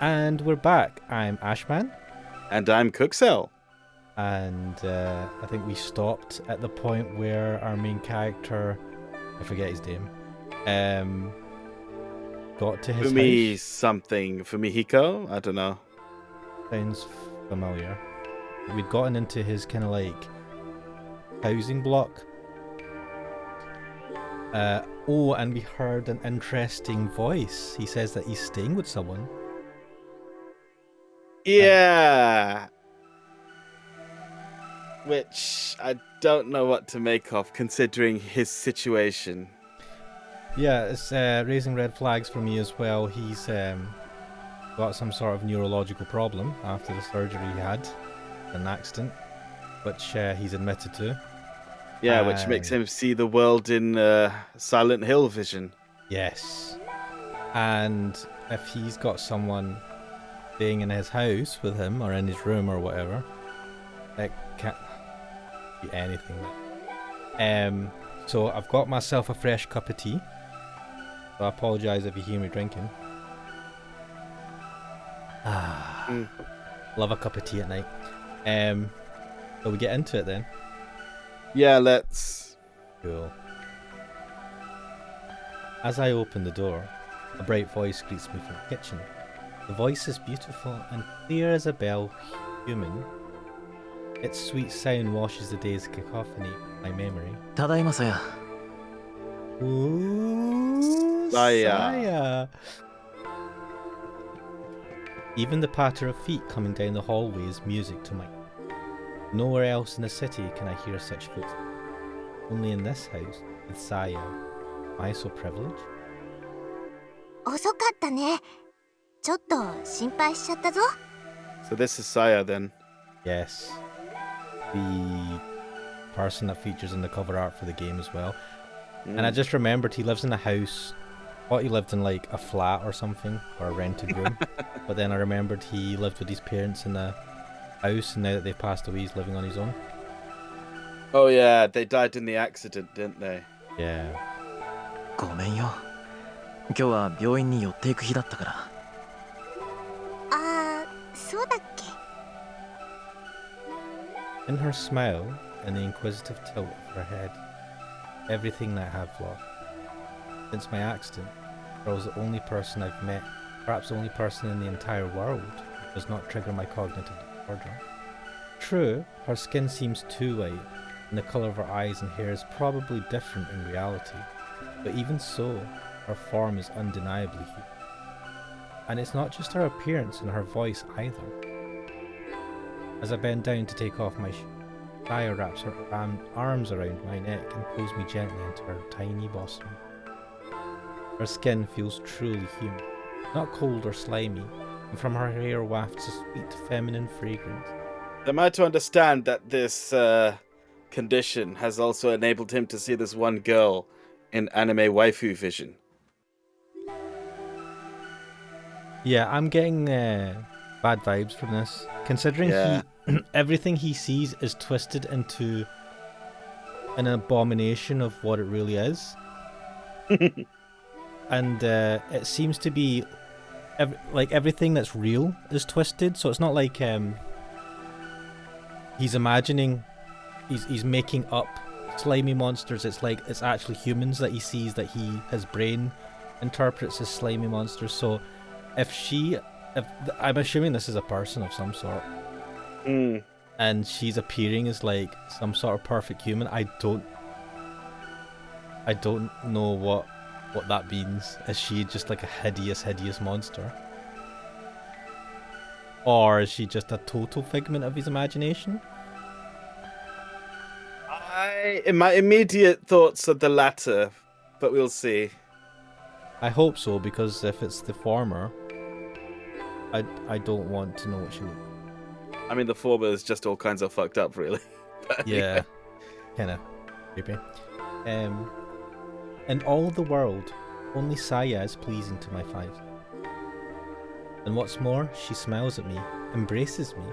And we're back. I'm Ashman. And I'm Cooksell. And I think we stopped at the point where our main character, I forget his name, got to his house. Fumihiko? I don't know. Sounds familiar. We'd gotten into his kind of like housing block. And we heard an interesting voice. He says that he's staying with someone. Yeah. Which I don't know what to make of, considering his situation. Yeah, it's raising red flags for me as well. He's got some sort of neurological problem after the surgery he had, an accident, which he's admitted to. Yeah, which makes him see the world in Silent Hill vision. Yes. And if he's got someone staying in his house with him, or in his room, or whatever, it can't be anything. So I've got myself a fresh cup of tea. So I apologise if you hear me drinking. Love a cup of tea at night. So we get into it then. Yeah, let's. Cool. As I open the door, a bright voice greets me from the kitchen. The voice is beautiful and clear as a bell, human. Its sweet sound washes the day's cacophony from my memory. Tadaima, Saya. Ooh, Saya. Even the patter of feet coming down the hallway is music to my... Nowhere else in the city can I hear such footsteps. Only in this house, with Saya. Am I so privileged? 遅かったね。ちょっと心配しちゃったぞ。 So this is Saya then. Yes. The person that features in the cover art for the game as well. And I just remembered he lives in a house. I thought he lived in like a flat or something, or a rented room. But then I remembered he lived with his parents in a house, and now that they've passed away, he's living on his own. Oh yeah, they died in the accident, didn't they? Yeah. ごめんよ。今日は病院に寄っていく日だったから。そうだっけ? In her smile and the inquisitive tilt of her head, everything that I have lost. Since my accident, I was the only person I've met, perhaps the only person in the entire world who does not trigger my cognitive disorder. True, her skin seems too light, and the colour of her eyes and hair is probably different in reality, but even so, her form is undeniably human. And it's not just her appearance and her voice either. As I bend down to take off my shoe, Saya wraps her arms around my neck and pulls me gently into her tiny bosom. Her skin feels truly human, not cold or slimy, and from her hair wafts a sweet feminine fragrance. Am I to understand that this condition has also enabled him to see this one girl in anime waifu vision? Yeah, I'm getting bad vibes from this. Considering everything he sees is twisted into an abomination of what it really is. And it seems to be everything that's real is twisted, so it's not like he's imagining, he's making up slimy monsters. It's like it's actually humans that he sees, that his brain interprets as slimy monsters. So if I'm assuming this is a person of some sort, and she's appearing as like some sort of perfect human, I don't know what that means. Is she just like a hideous monster? Or is she just a total figment of his imagination? My immediate thoughts are the latter, but we'll see. I hope so, because if it's the former, I don't want to know what she looks like. I mean, the former is just all kinds of fucked up, really. Yeah, kinda creepy. In all the world, only Saya is pleasing to my five. And what's more, she smiles at me, embraces me.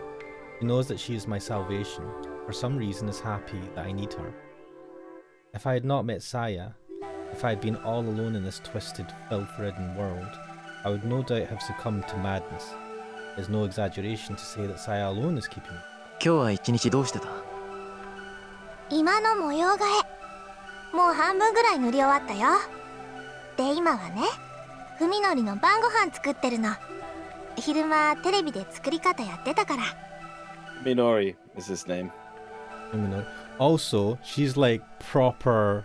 She knows that she is my salvation. For some reason is happy that I need her. If I had not met Saya, if I had been all alone in this twisted, filth-ridden world, I would no doubt have succumbed to madness. There's no exaggeration to say that Saya alone is keeping me. 今日は一日どうしてた？今の模様替えもう半分ぐらい塗り終わったよ。で今はね、文則の晩ご飯作ってるの。昼間テレビで作り方やってたから。 Minori is his name. Also, she's like proper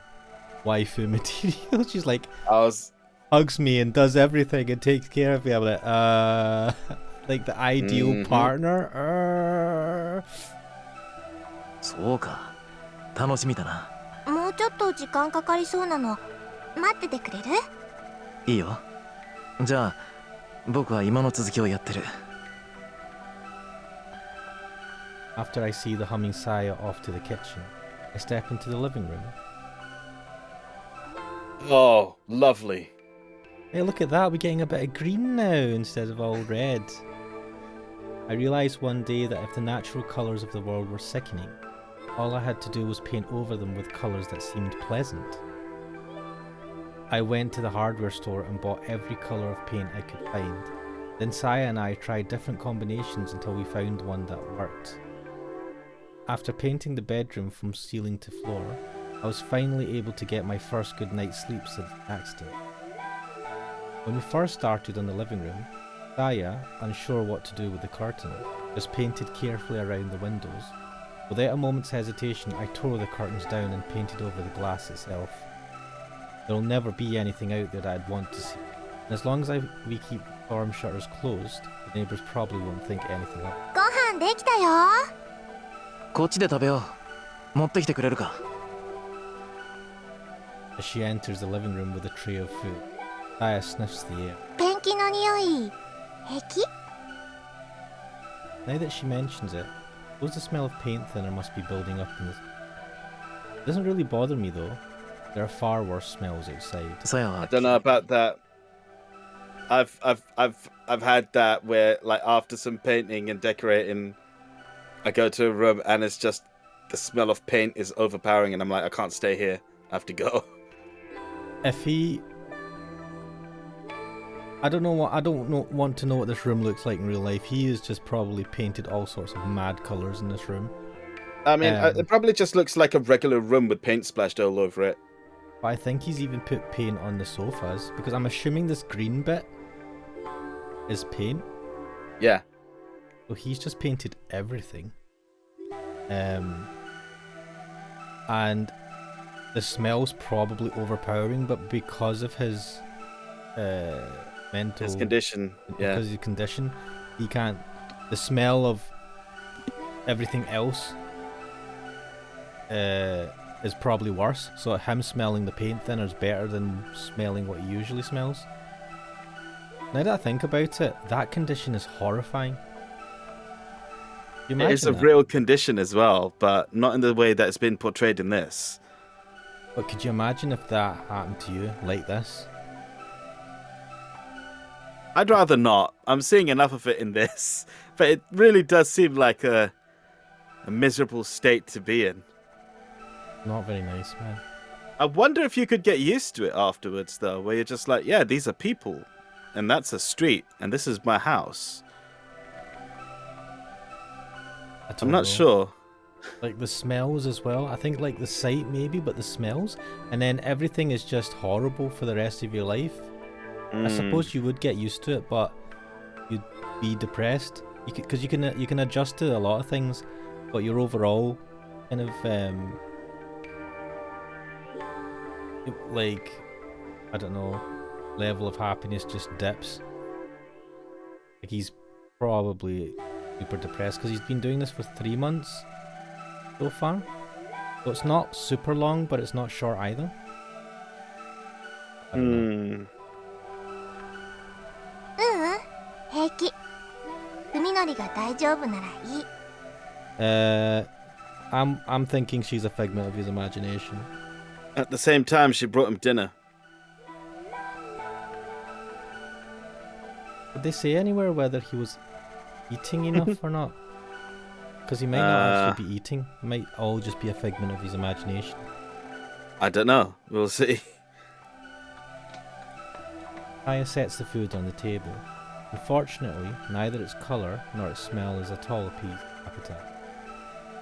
waifu material. She's like I was hugs me and does everything and takes care of me. I'm like, like the ideal partner. そうか、楽しみだな。もうちょっと時間かかりそうなの。待っててくれる？いいよ。じゃあ僕は今の続きをやってる。 After I see the humming Saya off to the kitchen, I step into the living room. Oh, lovely. Hey, look at that, we're getting a bit of green now instead of all red. I realised one day that if the natural colours of the world were sickening, all I had to do was paint over them with colours that seemed pleasant. I went to the hardware store and bought every colour of paint I could find. Then Saya and I tried different combinations until we found one that worked. After painting the bedroom from ceiling to floor, I was finally able to get my first good night's sleep since the accident. When we first started on the living room, Saya, unsure what to do with the curtain, just painted carefully around the windows. Without a moment's hesitation, I tore the curtains down and painted over the glass itself. There'll never be anything out there that I'd want to see, and as long as we keep storm shutters closed, the neighbours probably won't think anything of it. ご飯できたよ。こっちで食べよう。持ってきてくれるか？ As she enters the living room with a tray of food, Saya sniffs the air. ペンキの匂い平気？ Now that she mentions it, I suppose the smell of paint thinner must be building up in this. It doesn't really bother me though. There are far worse smells outside. さやは I don't know about that. I've had that where like after some painting and decorating, I go to a room and it's just the smell of paint is overpowering and I'm like, I can't stay here. I have to go. If he, I don't want to know what this room looks like in real life. He has just probably painted all sorts of mad colours in this room. I mean, it probably just looks like a regular room with paint splashed all over it. But I think he's even put paint on the sofas because I'm assuming this green bit is paint. Yeah. So he's just painted everything. And the smell's probably overpowering, but because of his mental... His condition, yeah. Because of his condition, he can't... The smell of everything else is probably worse. So him smelling the paint thinner is better than smelling what he usually smells. Now that I think about it, that condition is horrifying. It is a real condition as well, but not in the way that it's been portrayed in this. But could you imagine if that happened to you like this? I'd rather not. I'm seeing enough of it in this, but it really does seem like a miserable state to be in. Not very nice, man. I wonder if you could get used to it afterwards, though, where you're just like, yeah, these are people, and that's a street, and this is my house. I'm not sure. Like the smells as well. I think like the sight maybe, but the smells, and then everything is just horrible for the rest of your life. I suppose you would get used to it, but you'd be depressed. Because you can adjust to a lot of things, but your overall kind of like, I don't know, level of happiness just dips. Like he's probably super depressed because he's been doing this for 3 months so far. So it's not super long, but it's not short either. I don't know. 平気。文則が大丈夫ならいい。I'm thinking she's a figment of his imagination. At the same time, she brought him dinner. Did they say anywhere whether he was eating enough or not? Because he might not actually be eating. It might all just be a figment of his imagination. I don't know. We'll see. Saya sets the food on the table. Unfortunately, neither its colour nor its smell is at all appeasing appetite.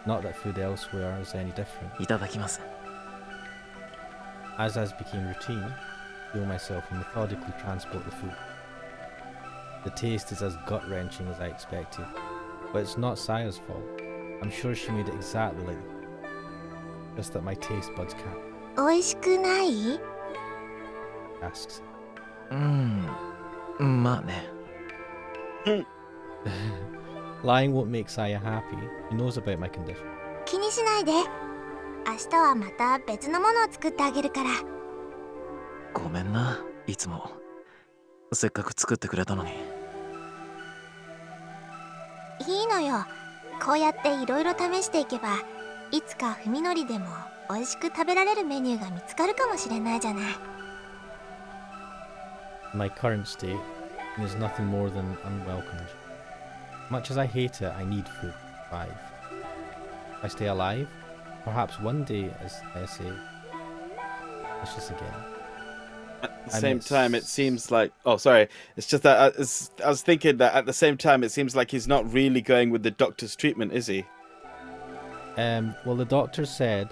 Not that food elsewhere is any different. いただきます。 As became routine, I feel myself and methodically transport the food. The taste is as gut-wrenching as I expected, but it's not Saya's fault. I'm sure she made it exactly like that. Just that my taste buds can't. 美味しくない？ Asks. まあね。 Lying won't make Saya happy. He knows about my condition. 気にしないで。明日はまた別のものを作ってあげるから。ごめんな、いつも。せっかく作ってくれたのに。いいのよ。こうやっていろいろ試していけば、いつか文のりでも美味しく食べられるメニューが見つかるかもしれないじゃない。My current state is nothing more than unwelcomed. Much as I hate it, I need food to survive. If I stay alive, perhaps one day, as I say, delicious again. At the same time, it seems like... Oh, sorry. It's just that I was thinking that at the same time, it seems like he's not really going with the doctor's treatment, is he? Well, the doctor said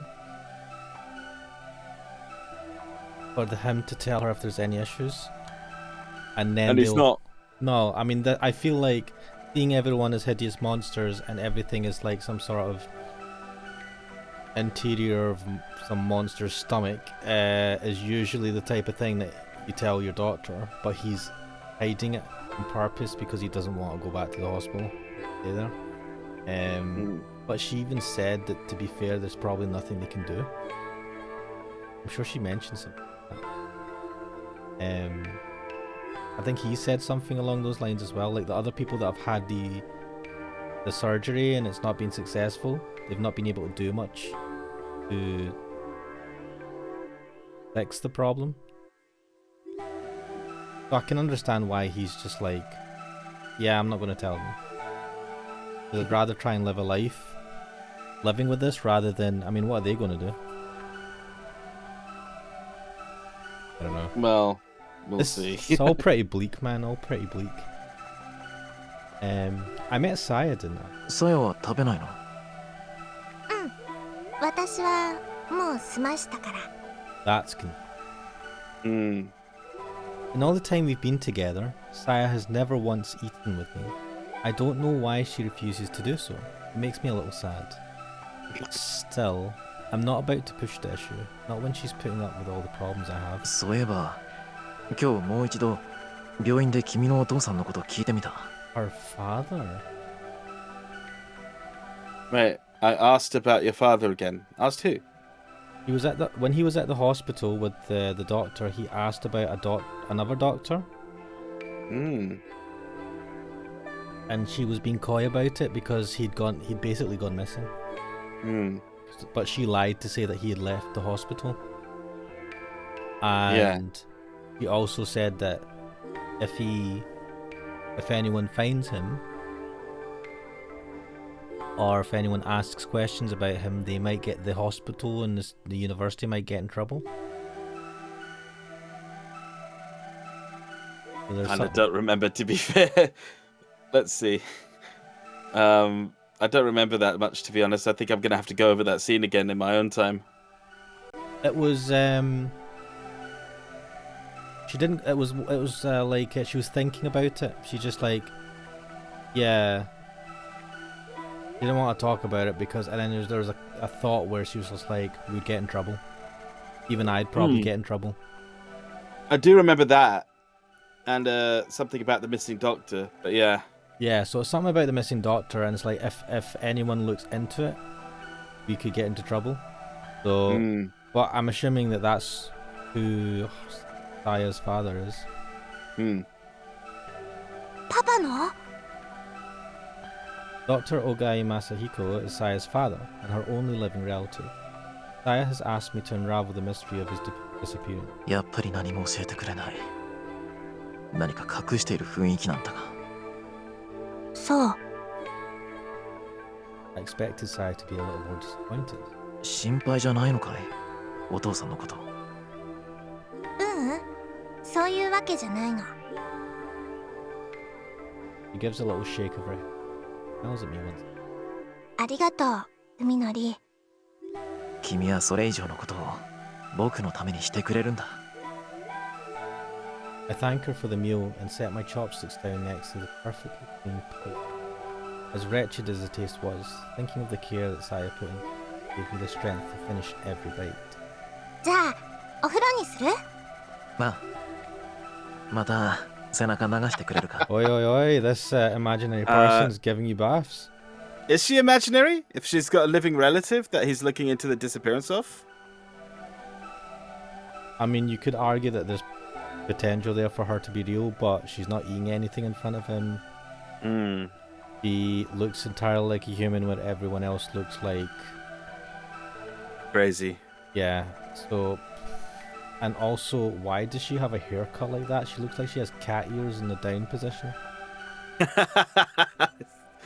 for him to tell her if there's any issues. And then he's not. No, I mean, I feel like seeing everyone as hideous monsters and everything is like some sort of interior of some monster's stomach is usually the type of thing that you tell your doctor, but he's hiding it on purpose because he doesn't want to go back to the hospital either. But she even said that, to be fair, there's probably nothing they can do. I'm sure she mentioned something like that. I think he said something along those lines as well, like the other people that have had the surgery and it's not been successful, they've not been able to do much to fix the problem. So I can understand why he's just like, yeah, I'm not going to tell them. I'd rather try and live a life living with this rather than, I mean, what are they going to do? I don't know. Well, we'll see. It's all pretty bleak, man. All pretty bleak. I met Saya, didn't I? さやは食べないの？私はもう済ましたから。That's In all the time we've been together, Saya has never once eaten with me. I don't know why she refuses to do so. It makes me a little sad. Still, I'm not about to push the issue. Not when she's putting up with all the problems I have. そういえば、今日もう一度病院で君のお父さんのこと聞いてみた。Her father? Right, I asked about your father again. Asked who? He was when he was at the hospital with the doctor. He asked about another doctor. And she was being coy about it because he'd basically gone missing. But she lied to say that he had left the hospital. And he also said that if anyone finds him, or if anyone asks questions about him, they might get the hospital and the university might get in trouble. So I don't remember, to be fair. Let's see. I don't remember that much, to be honest. I think I'm gonna have to go over that scene again in my own time. It was she didn't. It was like she was thinking about it. She just like, yeah. She didn't want to talk about it because, and then there was a thought where she was just like, we'd get in trouble. Even I'd probably get in trouble. I do remember that, and something about the missing doctor. But yeah. Yeah, so it's something about the missing doctor, and it's like if anyone looks into it, we could get into trouble. So, but I'm assuming that that's who Saya's father is. Papa no? Dr. Ogai Masahiko is Saya's father and her only living relative. Saya has asked me to unravel the mystery of his disappearance. やっぱり何も教えてくれない。何か隠している雰囲気なんだが。そう。I expected Saya to be a little more disappointed. 心配じゃないのかい？お父さんのこと。そういうわけじゃないの。 She gives a little shake of her head. Smiles at me once. ありがとう、海のり。君はそれ以上のことを僕のためにしてくれるんだ。I thank her for the meal and set my chopsticks down next to the perfectly clean plate. As wretched as the taste was, thinking of the care that Saya put in gave me the strength to finish every bite. じゃあお風呂にする？また背中流してくれるか？ Oi, oi, oi, this imaginary person's giving you baths. Is she imaginary? If she's got a living relative that he's looking into the disappearance of? I mean, you could argue that there's potential there for her to be real, but she's not eating anything in front of him. She looks entirely like a human where everyone else looks like... Crazy. Yeah, so... And also, why does she have a haircut like that? She looks like she has cat ears in the down position.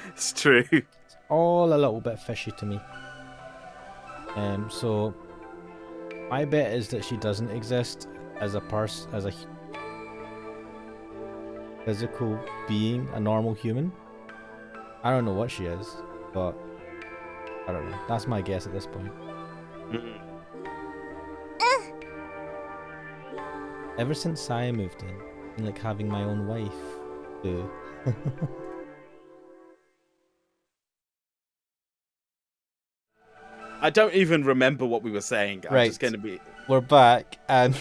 It's true. It's all a little bit fishy to me. So... My bet is that she doesn't exist as a person, as a physical being, a normal human. I don't know what she is, but I don't know. That's my guess at this point. Ever since Saya moved in, I'm like having my own wife. Too. I don't even remember what we were saying. I'm Right. just going to be... We're back, and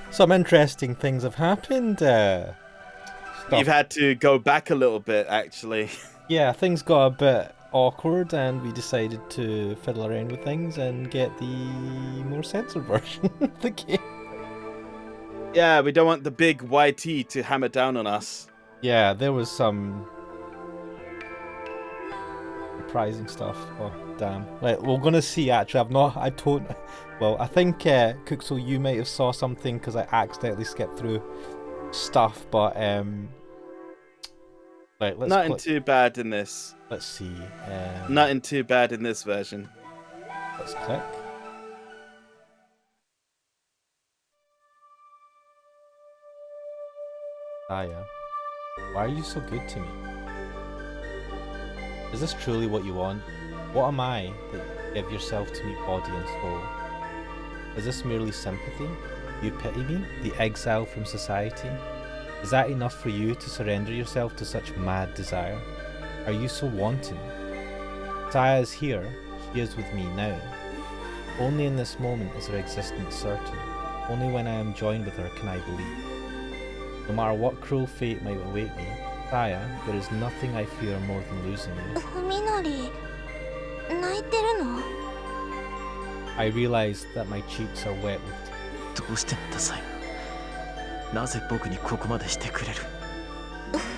some interesting things have happened. You've had to go back a little bit, actually. Yeah, things got a bit awkward, and we decided to fiddle around with things and get the more censored version of the game. Yeah, we don't want the big YT to hammer down on us. Yeah, there was some surprising stuff. Oh, damn. Right, we're gonna see, actually. I think, Kuxel, you might have saw something because I accidentally skipped through stuff, but, right, let's Nothing click. too bad in this. Let's see. Nothing too bad in this version. Let's click. Aya, why are you so good to me? Is this truly what you want? What am I that you give yourself to me body and soul? Is this merely sympathy? You pity me, the exile from society? Is that enough for you to surrender yourself to such mad desire? Are you so wanton? Saya is here, she is with me now. Only in this moment is her existence certain. Only when I am joined with her can I believe. No matter what cruel fate might await me, Saya, there is nothing I fear more than losing you. 海のり、泣いてるの？ I realize that my cheeks are wet with tears. どうしてなんだサイ。なぜ僕にここまでしてくれる？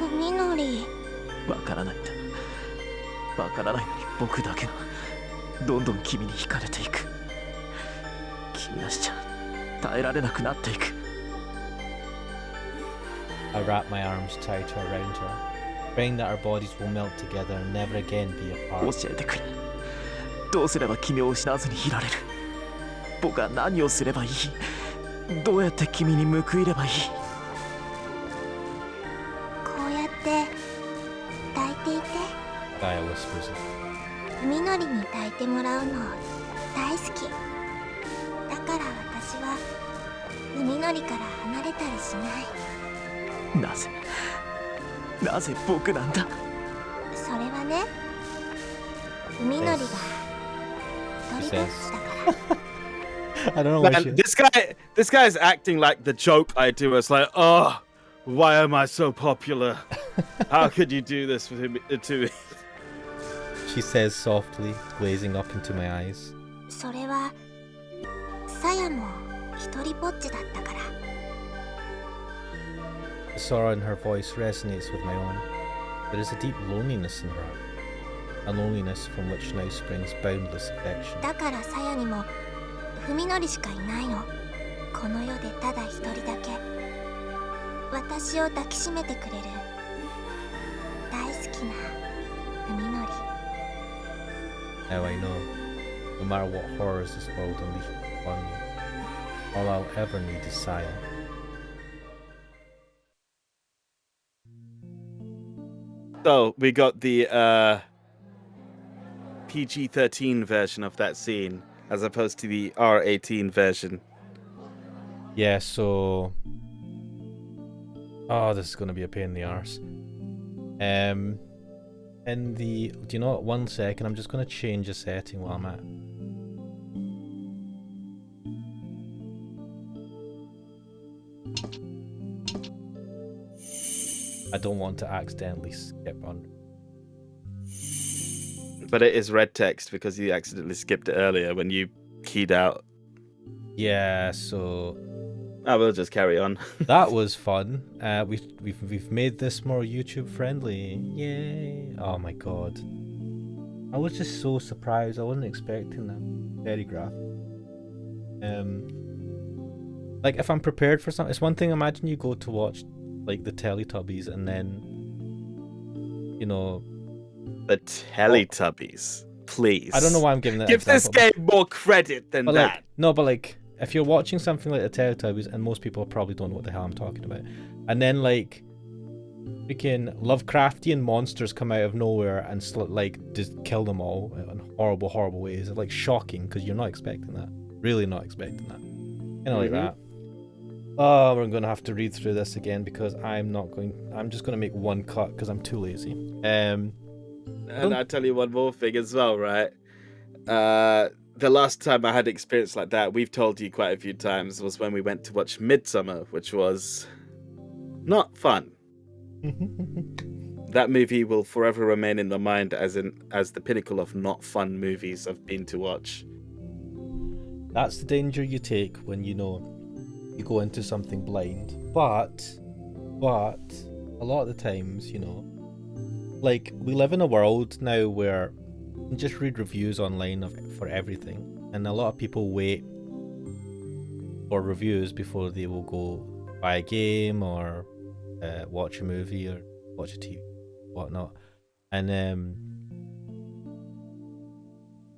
海のり。わからないんだ。わからないのに僕だけがどんどん君に惹かれていく。君なしじゃ耐えられなくなっていく。I wrap my arms tighter around her, praying that our bodies will melt together and never again be apart. 教えてくれ。どうすれば君を失わずにいられる？僕は何をすればいい？どうやって君に報いればいい？こうやって抱いていて。 Gaia whispers. 海のりに抱いてもらうの大好き。だから私は海のりから離れたりしない。なぜ僕なんだ？それはね、海のりが一人ぼっちだから。I don't know what Man, this guy is acting like the joke I do. It's like, oh, why am I so popular? How could you do this to me? she says softly, glazing up into my eyes. それはさやも一人ぼっちだったから。 The sorrow in her voice resonates with my own. There is a deep loneliness in her, a loneliness from which now springs boundless affection. だからさやにも海のりしかいないの。この世でただ一人だけ私を抱きしめてくれる大好きな海のり。 Now I know, no matter what horrors this world unleashes upon me, all I'll ever need is Saya. So we got the PG-13 version of that scene as opposed to the R18 version. Yeah, so... Oh, this is going to be a pain in the arse. In the... Do you know what? 1 second, I'm just going to change a setting while I'm at. I don't want to accidentally skip on. But it is red text because you accidentally skipped it earlier when you keyed out. Yeah, so I will just carry on. that was fun. We've made this more YouTube friendly. Yay! Oh my god, I was just so surprised. I wasn't expecting that. Very graphic. Like if I'm prepared for something, it's one thing. Imagine you go to watch like the Teletubbies and then, you know, The Teletubbies, please. I don't know why I'm giving that. Give this example, game more credit than but that. like, no, but like if you're watching something like the Teletubbies, and most people probably don't know what the hell I'm talking about, and then like freaking Lovecraftian monsters come out of nowhere and like just kill them all in horrible ways. It's like shocking because you're not expecting that. Really not expecting that. Kind of like that. Oh, we're gonna have to read through this again because I'm just gonna make one cut because I'm too lazy. And I'll tell you one more thing as well, right? The last time I had experience like that, we've told you quite a few times, was when we went to watch Midsummer, which was not fun. That movie will forever remain in my mind as the pinnacle of not fun movies I've been to watch. That's the danger you take when you know you go into something blind. But a lot of the times, you know, like we live in a world now where you can just read reviews online for everything, and a lot of people wait for reviews before they will go buy a game or watch a movie or watch a TV, whatnot. And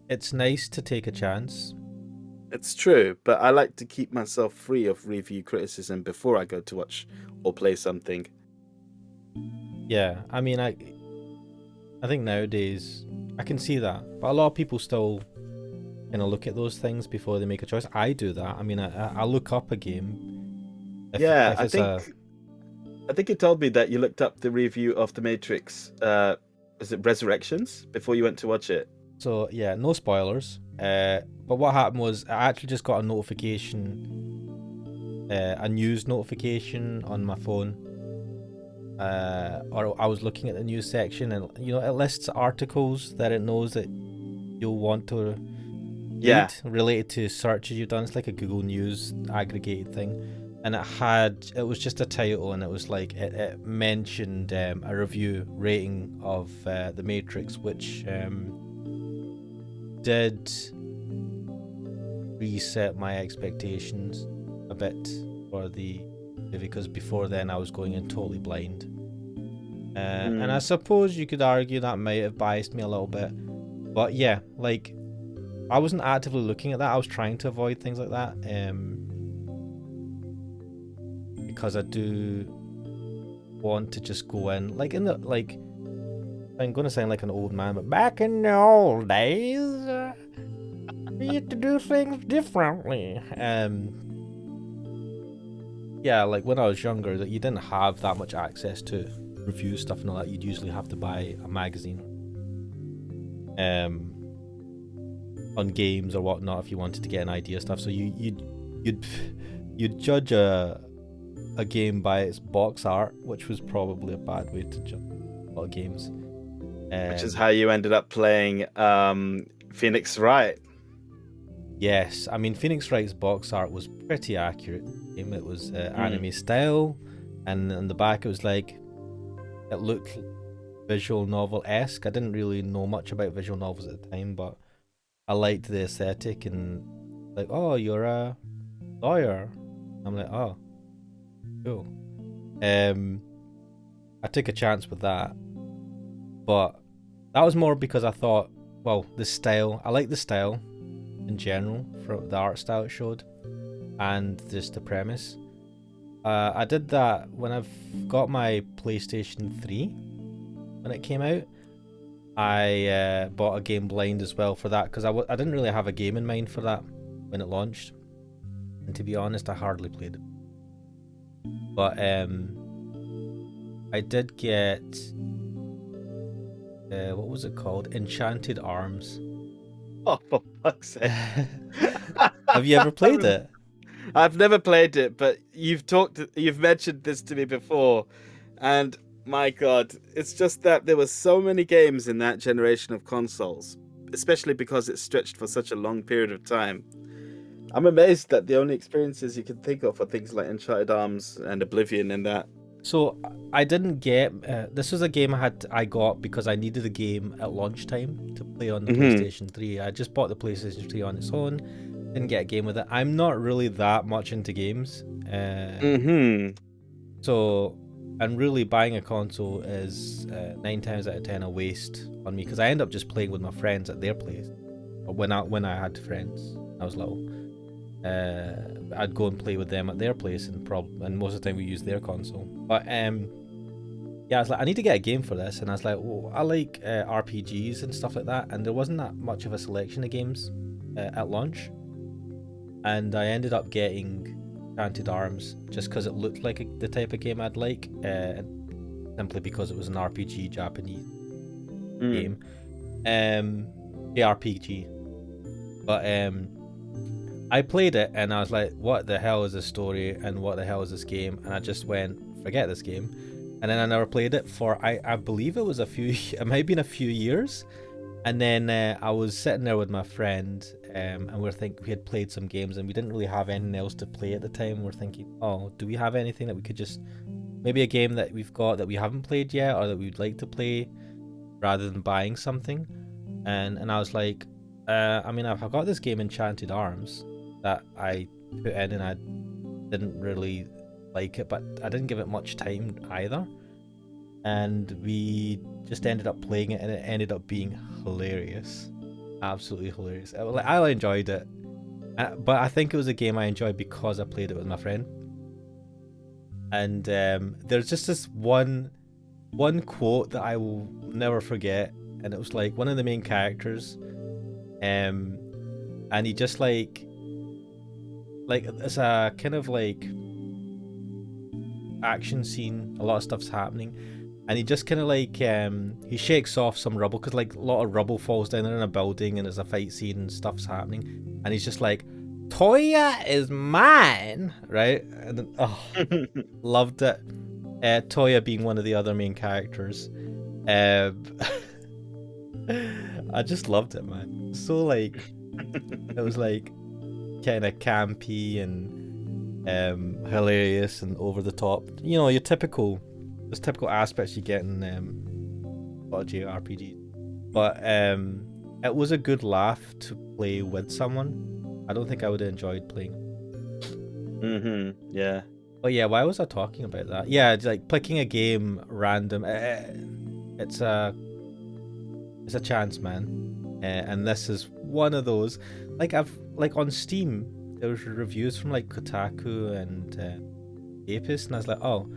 it's nice to take a chance. It's true, but I like to keep myself free of review criticism before I go to watch or play something. Yeah, I mean, I think nowadays I can see that, but a lot of people still kind of look at those things before they make a choice. I do that. I mean, I look up a game. I think you told me that you looked up the review of The Matrix. Is it Resurrections before you went to watch it? So yeah, no spoilers. But what happened was I actually just got a notification, a news notification on my phone. Or I was looking at the news section, and you know it lists articles that it knows that you'll want to read related to searches you've done. It's like a Google News aggregated thing, and it was just a title, and it was like it mentioned a review rating of The Matrix, which did reset my expectations a bit for the movie, because before then I was going in totally blind. And I suppose you could argue that might have biased me a little bit, but yeah, like I wasn't actively looking at that. I was trying to avoid things like that, because I do want to just go in like I'm gonna sound like an old man, but back in the old days, we used to do things differently. Yeah, like when I was younger, that you didn't have that much access to review stuff and all that. You'd usually have to buy a magazine, on games or whatnot if you wanted to get an idea stuff. So you'd judge a game by its box art, which was probably a bad way to judge a lot of games. Which is how you ended up playing Phoenix Wright. Yes, I mean Phoenix Wright's box art was pretty accurate. It was anime style, and on the back it was like, it looked visual novel-esque. I didn't really know much about visual novels at the time, but I liked the aesthetic, and like, oh, you're a lawyer. I'm like, oh, cool. I took a chance with that, but that was more because I thought, well, the style, I like the style in general, for the art style it showed, and just the premise. I did that when I've got my PlayStation 3. when it came out. I bought a game blind as well for that because I didn't really have a game in mind for that when it launched, and to be honest, I hardly played it. But I did get what was it called? Enchanted Arms. Oh, for fuck's sake! Have you ever played it? I've never played it, but you've mentioned this to me before, and my God, it's just that there were so many games in that generation of consoles, especially because it stretched for such a long period of time. I'm amazed that the only experiences you can think of are things like Uncharted Arms and Oblivion and that. So I didn't get this was a game I got because I needed a game at launch time to play on the PlayStation 3. I just bought the PlayStation 3 on its own, didn't get a game with it. I'm not really that much into games, so and really buying a console is 9 times out of 10 a waste on me because I end up just playing with my friends at their place. Or when I had friends, I was little. I'd go and play with them at their place, and most of the time we use their console. But yeah, I was like, I need to get a game for this, and I was like, well, I like RPGs and stuff like that, and there wasn't that much of a selection of games at launch, and I ended up getting Enchanted Arms just because it looked like the type of game I'd like, simply because it was an RPG Japanese game, ARPG, but I played it and I was like, what the hell is this story and what the hell is this game? And I just went, forget this game. And then I never played it for, I believe it was it might have been a few years. And then I was sitting there with my friend and we had played some games and we didn't really have anything else to play at the time. We're thinking, oh, do we have anything that we could just, maybe a game that we've got that we haven't played yet or that we'd like to play rather than buying something? And I was like, I mean, I've got this game Enchanted Arms that I put in and I didn't really like it, but I didn't give it much time either, and we just ended up playing it and it ended up being hilarious, absolutely hilarious. I enjoyed it, but I think it was a game I enjoyed because I played it with my friend. And there's just this one quote that I will never forget, and it was like one of the main characters, and he just like it's a kind of like action scene, a lot of stuff's happening, and he just kind of like he shakes off some rubble because like a lot of rubble falls down in a building and there's a fight scene and stuff's happening, and he's just like, Toya is mine, right? And then, loved it. Toya being one of the other main characters. I just loved it, man. So like it was like kind of campy and hilarious and over the top. You know, there's typical aspects you get in a lot of JRPGs. But it was a good laugh to play with someone. I don't think I would have enjoyed playing. Yeah. But yeah, why was I talking about that? Yeah, it's like picking a game random. It's a chance, man. And this is one of those. Like on Steam, there was reviews from like Kotaku and Apis, and I was like, oh,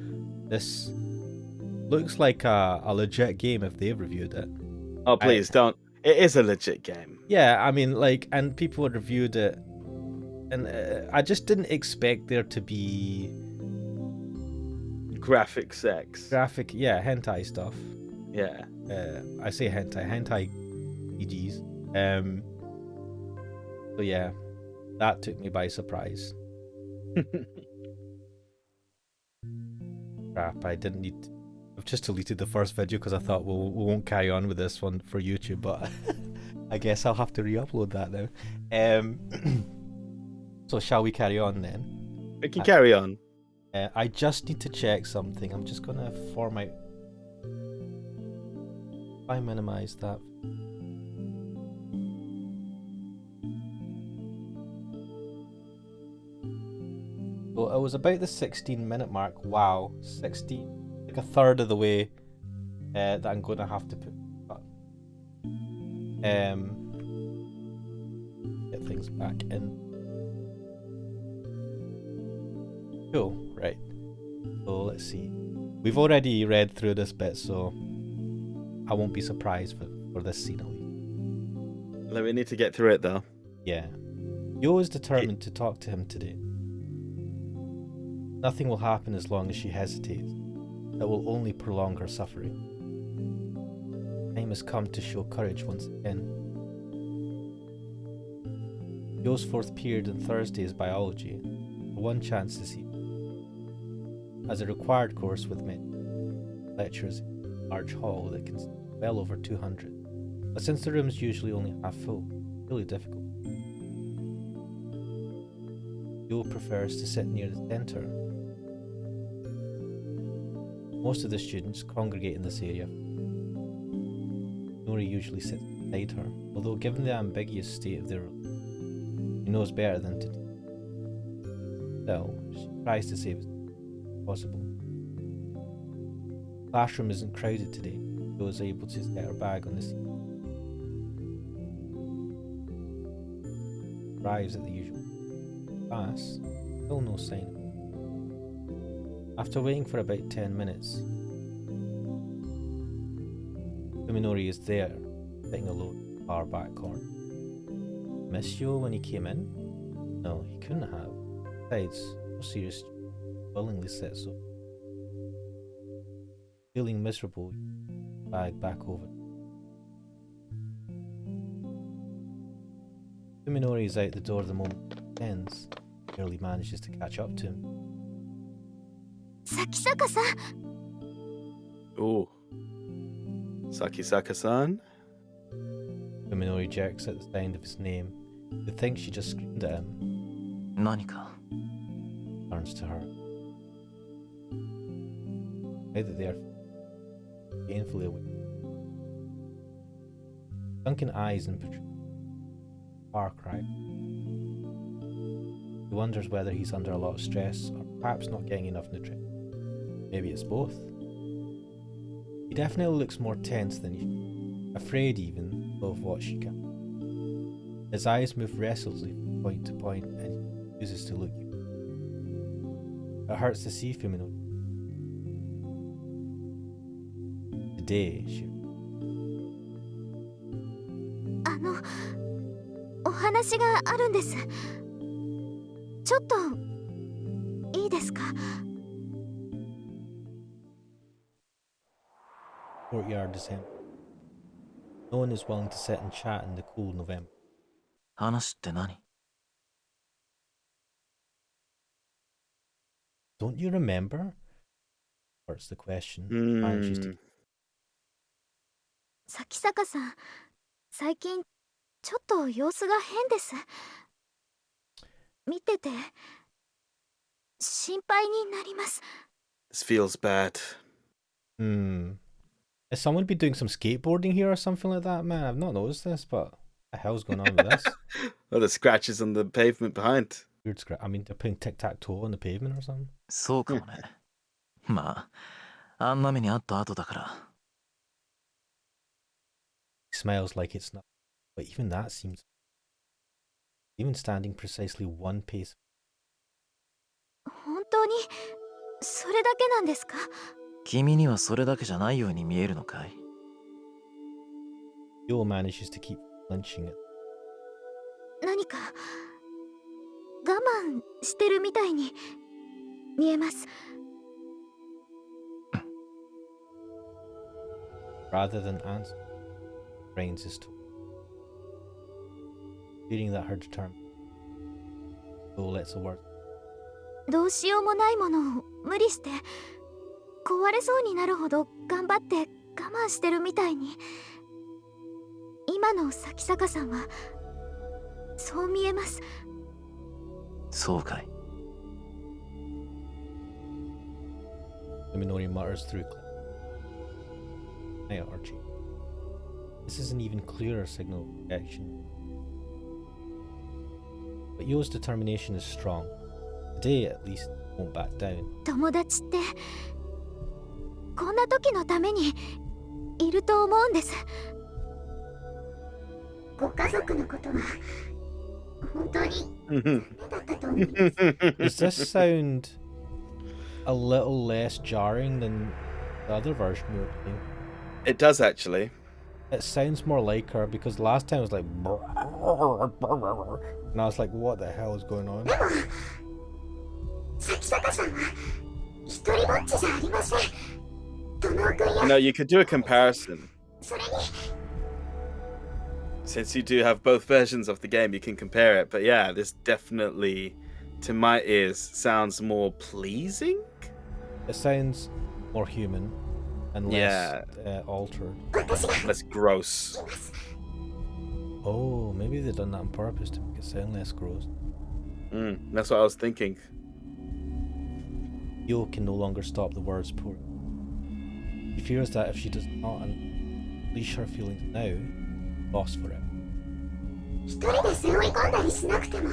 this looks like a legit game if they've reviewed it. Oh, please don't. It is a legit game. Yeah, I mean, like, and people had reviewed it, and I just didn't expect there to be graphic sex. Yeah, hentai stuff. Yeah. I say hentai PGs. So yeah, that took me by surprise. Crap, I didn't need to... I've just deleted the first video because I thought, well, we won't carry on with this one for YouTube, but I guess I'll have to re-upload that now. So shall we carry on then? We can carry on. I just need to check something. I'm just gonna format. If I minimize that. So it was about the 16-minute mark. Wow, 16, like a third of the way that I'm gonna have to put. Get things back in. Cool, right. So let's see. We've already read through this bit, so I won't be surprised for this scene at least. Like, we need to get through it though. Yeah. Yo is determined to talk to him today. Nothing will happen as long as she hesitates. It will only prolong her suffering. Time has come to show courage once again. Yo's fourth period on Thursday is biology, for one chance to see. As a required course with many lectures in a large hall that can seat well over 200, but since the room's usually only half full, it's really difficult. Yo prefers to sit near the centre. Most of the students congregate in this area. Nori usually sits beside her, although given the ambiguous state of their relationship, she knows better than to do. Still, she tries to save as much as possible. The classroom isn't crowded today, so is able to set her bag on the seat. Arrives at the usual class, still no sign of it. After waiting for about 10 minutes, Fuminori is there, sitting alone in the far back corner. Miss Yo when he came in? No, he couldn't have. Besides, no serious student willingly sits so. Feeling miserable, he puts the bag back over. Fuminori is out the door the moment he ends, barely manages to catch up to him. Sakisaka-san! Ooh. Sakisaka-san? Fuminori jerks at the sound of his name. You'd think she just screamed at him. 何か Turns to her. Now that they are painfully awake. Sunken eyes and far cry. He wonders whether he's under a lot of stress or perhaps not getting enough nutrition. Maybe it's both. He definitely looks more tense than usual, afraid even of what she can. His eyes move restlessly from point to point and he chooses to look you. It hurts to see Fuminori. Today, she... お話があるんです。ちょっといいですか？ Courtyard is empty. No one is willing to sit and chat in the cool November. 話って何 Don't you remember? Hurts the question. Manages to... sakisakaさん、最近ちょっと様子が変です。見てて心配になります。 This feels bad. Has someone been doing some skateboarding here or something like that? Man, I've not noticed this, but what the hell's going on with this? Oh, the scratches on the pavement behind. Weird scratch. I mean, they're playing tic-tac-toe on the pavement or something. そうかもねまああんな目にあった後だから He smiles like it's not. But even that seems... Even standing precisely one pace... 本当にそれだけなんですか？君にはそれだけじゃないように見えるのかい Yo manages to keep flinching at... 何か我慢してるみたいに見えます。 Rather than answer, brains his toe. Feeling that her determined... Yo lets the word... どうしようもないものを無理して壊れそうになるほど頑張って我慢してるみたいに今のsakisakaさんはそう見えます。そうかい Fuminori mutters through... Hiya, Archie. This is an even clearer signal of rejection. But Yo's determination is strong. Today, at least, won't back down. 友達ってこんな時のためにいると思うんです。ご家族のことは本当にだったと思います。 Does this sound a little less jarring than the other version we were playing? It does actually. It sounds more like her because last time it was like, and I was like, what the hell is going on? でも咲坂さんは一人ぼっちじゃありません。友くん You や know, you could do a comparison. それに Since you do have both versions of the game, you can compare it. But yeah, this definitely, to my ears, sounds more pleasing. It sounds more human and less Yeah. altered. 私が Less gross. います。 Oh, maybe they've done that on purpose to make it sound less gross. That's what I was thinking. Yo can no longer stop the words pouring. She fears that if she does not unleash her feelings now, lost forever. 一人で背負い込んだりしなくても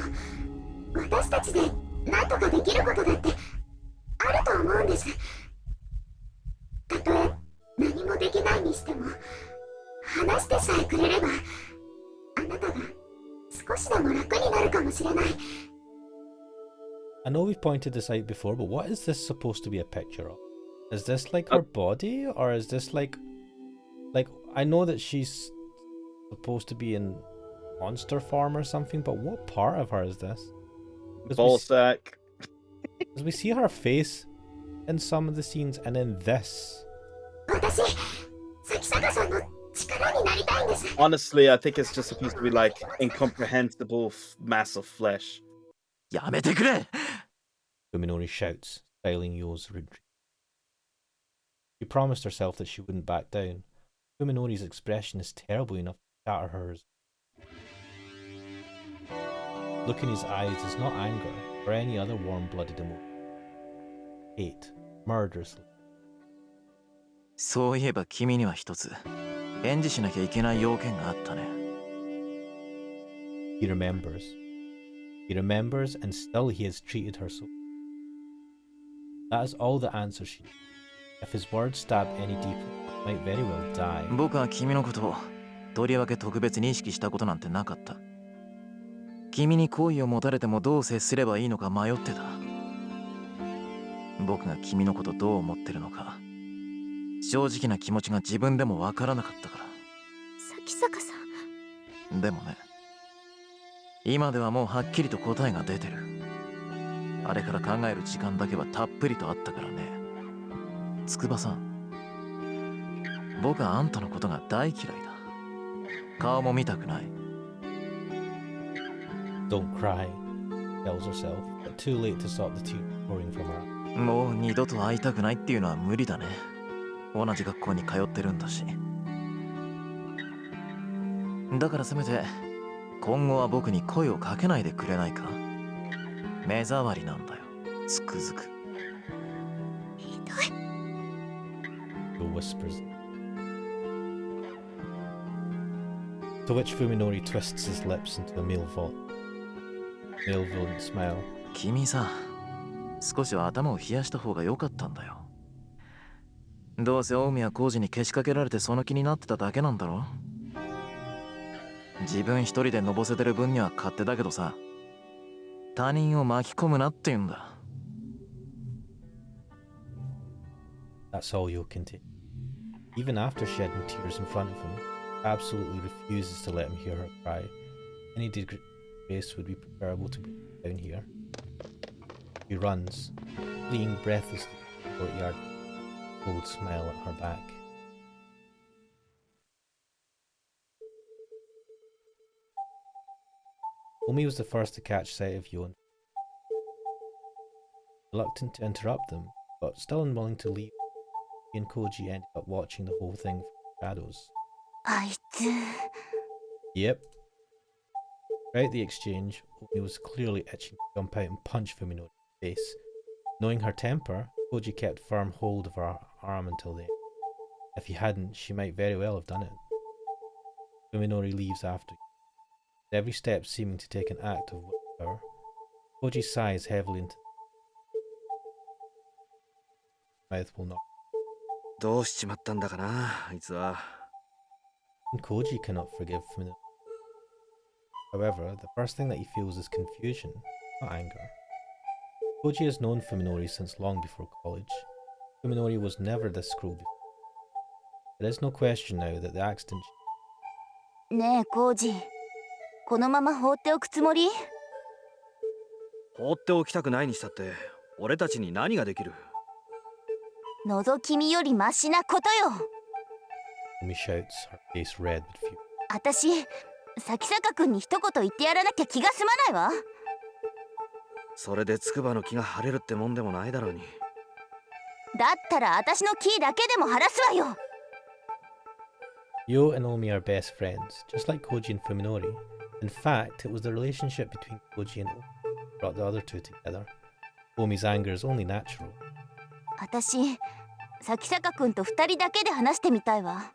私たちで何とかできることだってあると思うんです。たとえ何もできないにしても話してさえくれればあなたが少しでも楽になるかもしれない。 I know we've pointed this out before, but what is this supposed to be a picture of? Is this like her body, or is this like I know that she's supposed to be in monster form or something, but what part of her is this? Ball sack. Because we see her face in some of the scenes, and in this. 私咲坂さんの力になりたいんです。 Honestly, I think it's just supposed to be like incomprehensible mass of flesh. やめてくれ Fuminori shouts, styling Yo's retreat. She promised herself that she wouldn't back down. Fuminori's expression is terrible enough to shatter hers. Look in his eyes is not anger or any other warm-blooded emotion. Hate, murderously. そういえば君には一つ演じしなきゃいけない要件があったね。 He remembers. He remembers, and still he has treated her so. That is all the answer she needs. If his words stab any deeper, he might very well die. 僕は君のことをとりわけ特別に意識したことなんてなかった。君に好意を持たれてもどう接すればいいのか迷ってた。僕が君のことどう思ってるのか正直な気持ちが自分でもわからなかったから。咲坂さん。でもね、今ではもうはっきりと答えが出てる。あれから考える時間だけはたっぷりとあったからね。筑波さん、僕はあんたのことが大嫌いだ。顔も見たくない。Don't cry, tells herself, but too late to stop the tears pouring from her. もう二度と会いたくないっていうのは無理だね。同じ学校に通ってるんだし。だからせめて今後は僕に声をかけないでくれないか。目障りなんだよ、つくづく。ひどい。 Yo whispers. To which Fuminori twists his lips into a malevolent smile. 君さ、少しは頭を冷やした方が良かったんだよ。どうせ大宮浩二にけしかけられてその気になってただけなんだろ。自分一人でのぼせてる分には勝手だけどさ、他人を巻き込むなって言うんだ。That's all Yo can take. Even after shedding tears in front of him, absolutely refuses to let him hear her cry. Any disgrace would be preferable to be down here. She runs, fleeing breathlessly to the courtyard, a cold smile at her back. Omi was the first to catch sight of Yo. Reluctant to interrupt them, but still unwilling to leave, he and Koji ended up watching the whole thing from shadows. あいつ Yep. Throughout the exchange, Omi was clearly itching to jump out and punch Fuminori's face. Knowing her temper, Koji kept firm hold of her arm until the end. If he hadn't, she might very well have done it. Fuminori leaves after, every step seeming to take an act of willpower. Koji sighs heavily into mouth will not. どうしちまったんだかな、あいつは。 And Koji cannot forgive Fuminori. However, the first thing that he feels is confusion, not anger. Koji has known Fuminori since long before college. Fuminori was never this cruel before. There is no question now that the accident. ねえコージ、このまま放っておくつもり？放っておきたくないにしたって俺たちに何ができる？覗き見よりマシなことよ。Omi shouts, her face red with fury. 私、先坂君に一言言ってやらなきゃ気が済まないわ。それで筑波の気が晴れるってもんでもないだろうに。だったら私のキーだけでも晴らすわよ。Yo and Omi are best friends, just like Koji and Fuminori. In fact, it was the relationship between Koji and Omi that brought the other two together. Omi's anger is only natural. 私、先坂君と二人だけで話してみたいわ。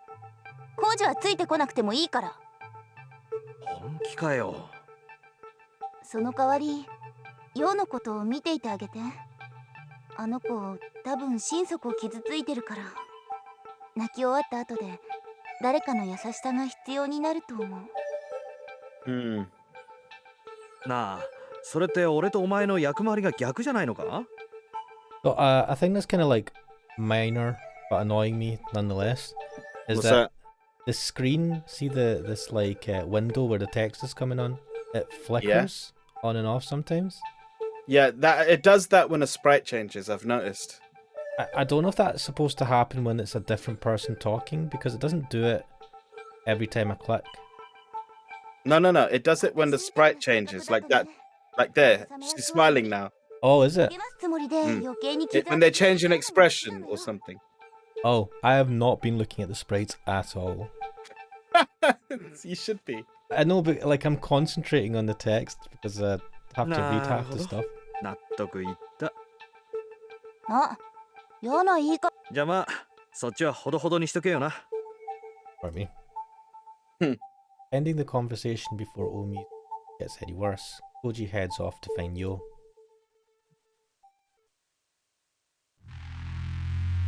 コージはついてこなくてもいいから。本気かよ。その代わり、ヨウのことを見ていてあげて。あの子、多分心底傷ついてるから。泣き終わった後で、誰かの優しさが必要になると思う。なあ、それって俺とお前の役回りが逆じゃないのか？ So, I think that's kind of like minor but annoying me nonetheless. Is What's that? The screen, see this like window where the text is coming on? It flickers on and off sometimes. Yeah, that it does that when a sprite changes, I've noticed. I don't know if that's supposed to happen when it's a different person talking, because it doesn't do it every time I click. No, it does it when the sprite changes, like that. Like there, she's smiling now. Oh, is it? When they change an expression or something. Oh, I have not been looking at the sprites at all. You should be. I know, but like I'm concentrating on the text because I have to read half the stuff. 納得いった。あ、嫌な言い方。じゃあまあ、そっちはほどほどにしとけよな。Pardon me. Ending the conversation before Omi gets any worse, Koji heads off to find Yo.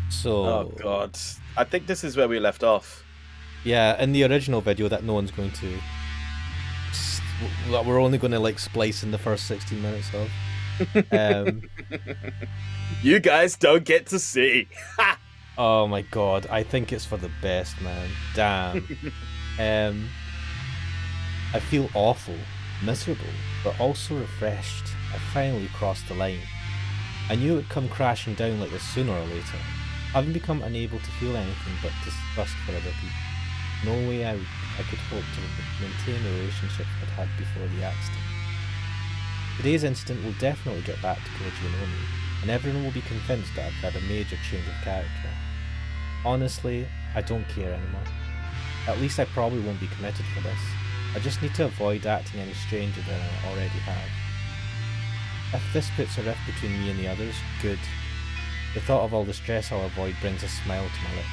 So, Oh god. I think this is where we left off. yeah, in the original video that no one's going to, that we're only going to like splice in the first 16 minutes of. You guys don't get to see. Oh my god, I think it's for the best, man. Damn. I feel awful, miserable, but also refreshed. I finally crossed the line. I knew it would come crashing down like this sooner or later, having become unable to feel anything but disgust for other people. No way I could hope to maintain the relationships I'd had before the accident. Today's incident will definitely get back to Koji and Omi, and everyone will be convinced that I've had a major change of character. Honestly, I don't care anymore. At least I probably won't be committed for this. I just need to avoid acting any stranger than I already have. If this puts a rift between me and the others, good. The thought of all the stress I'll avoid brings a smile to my lips.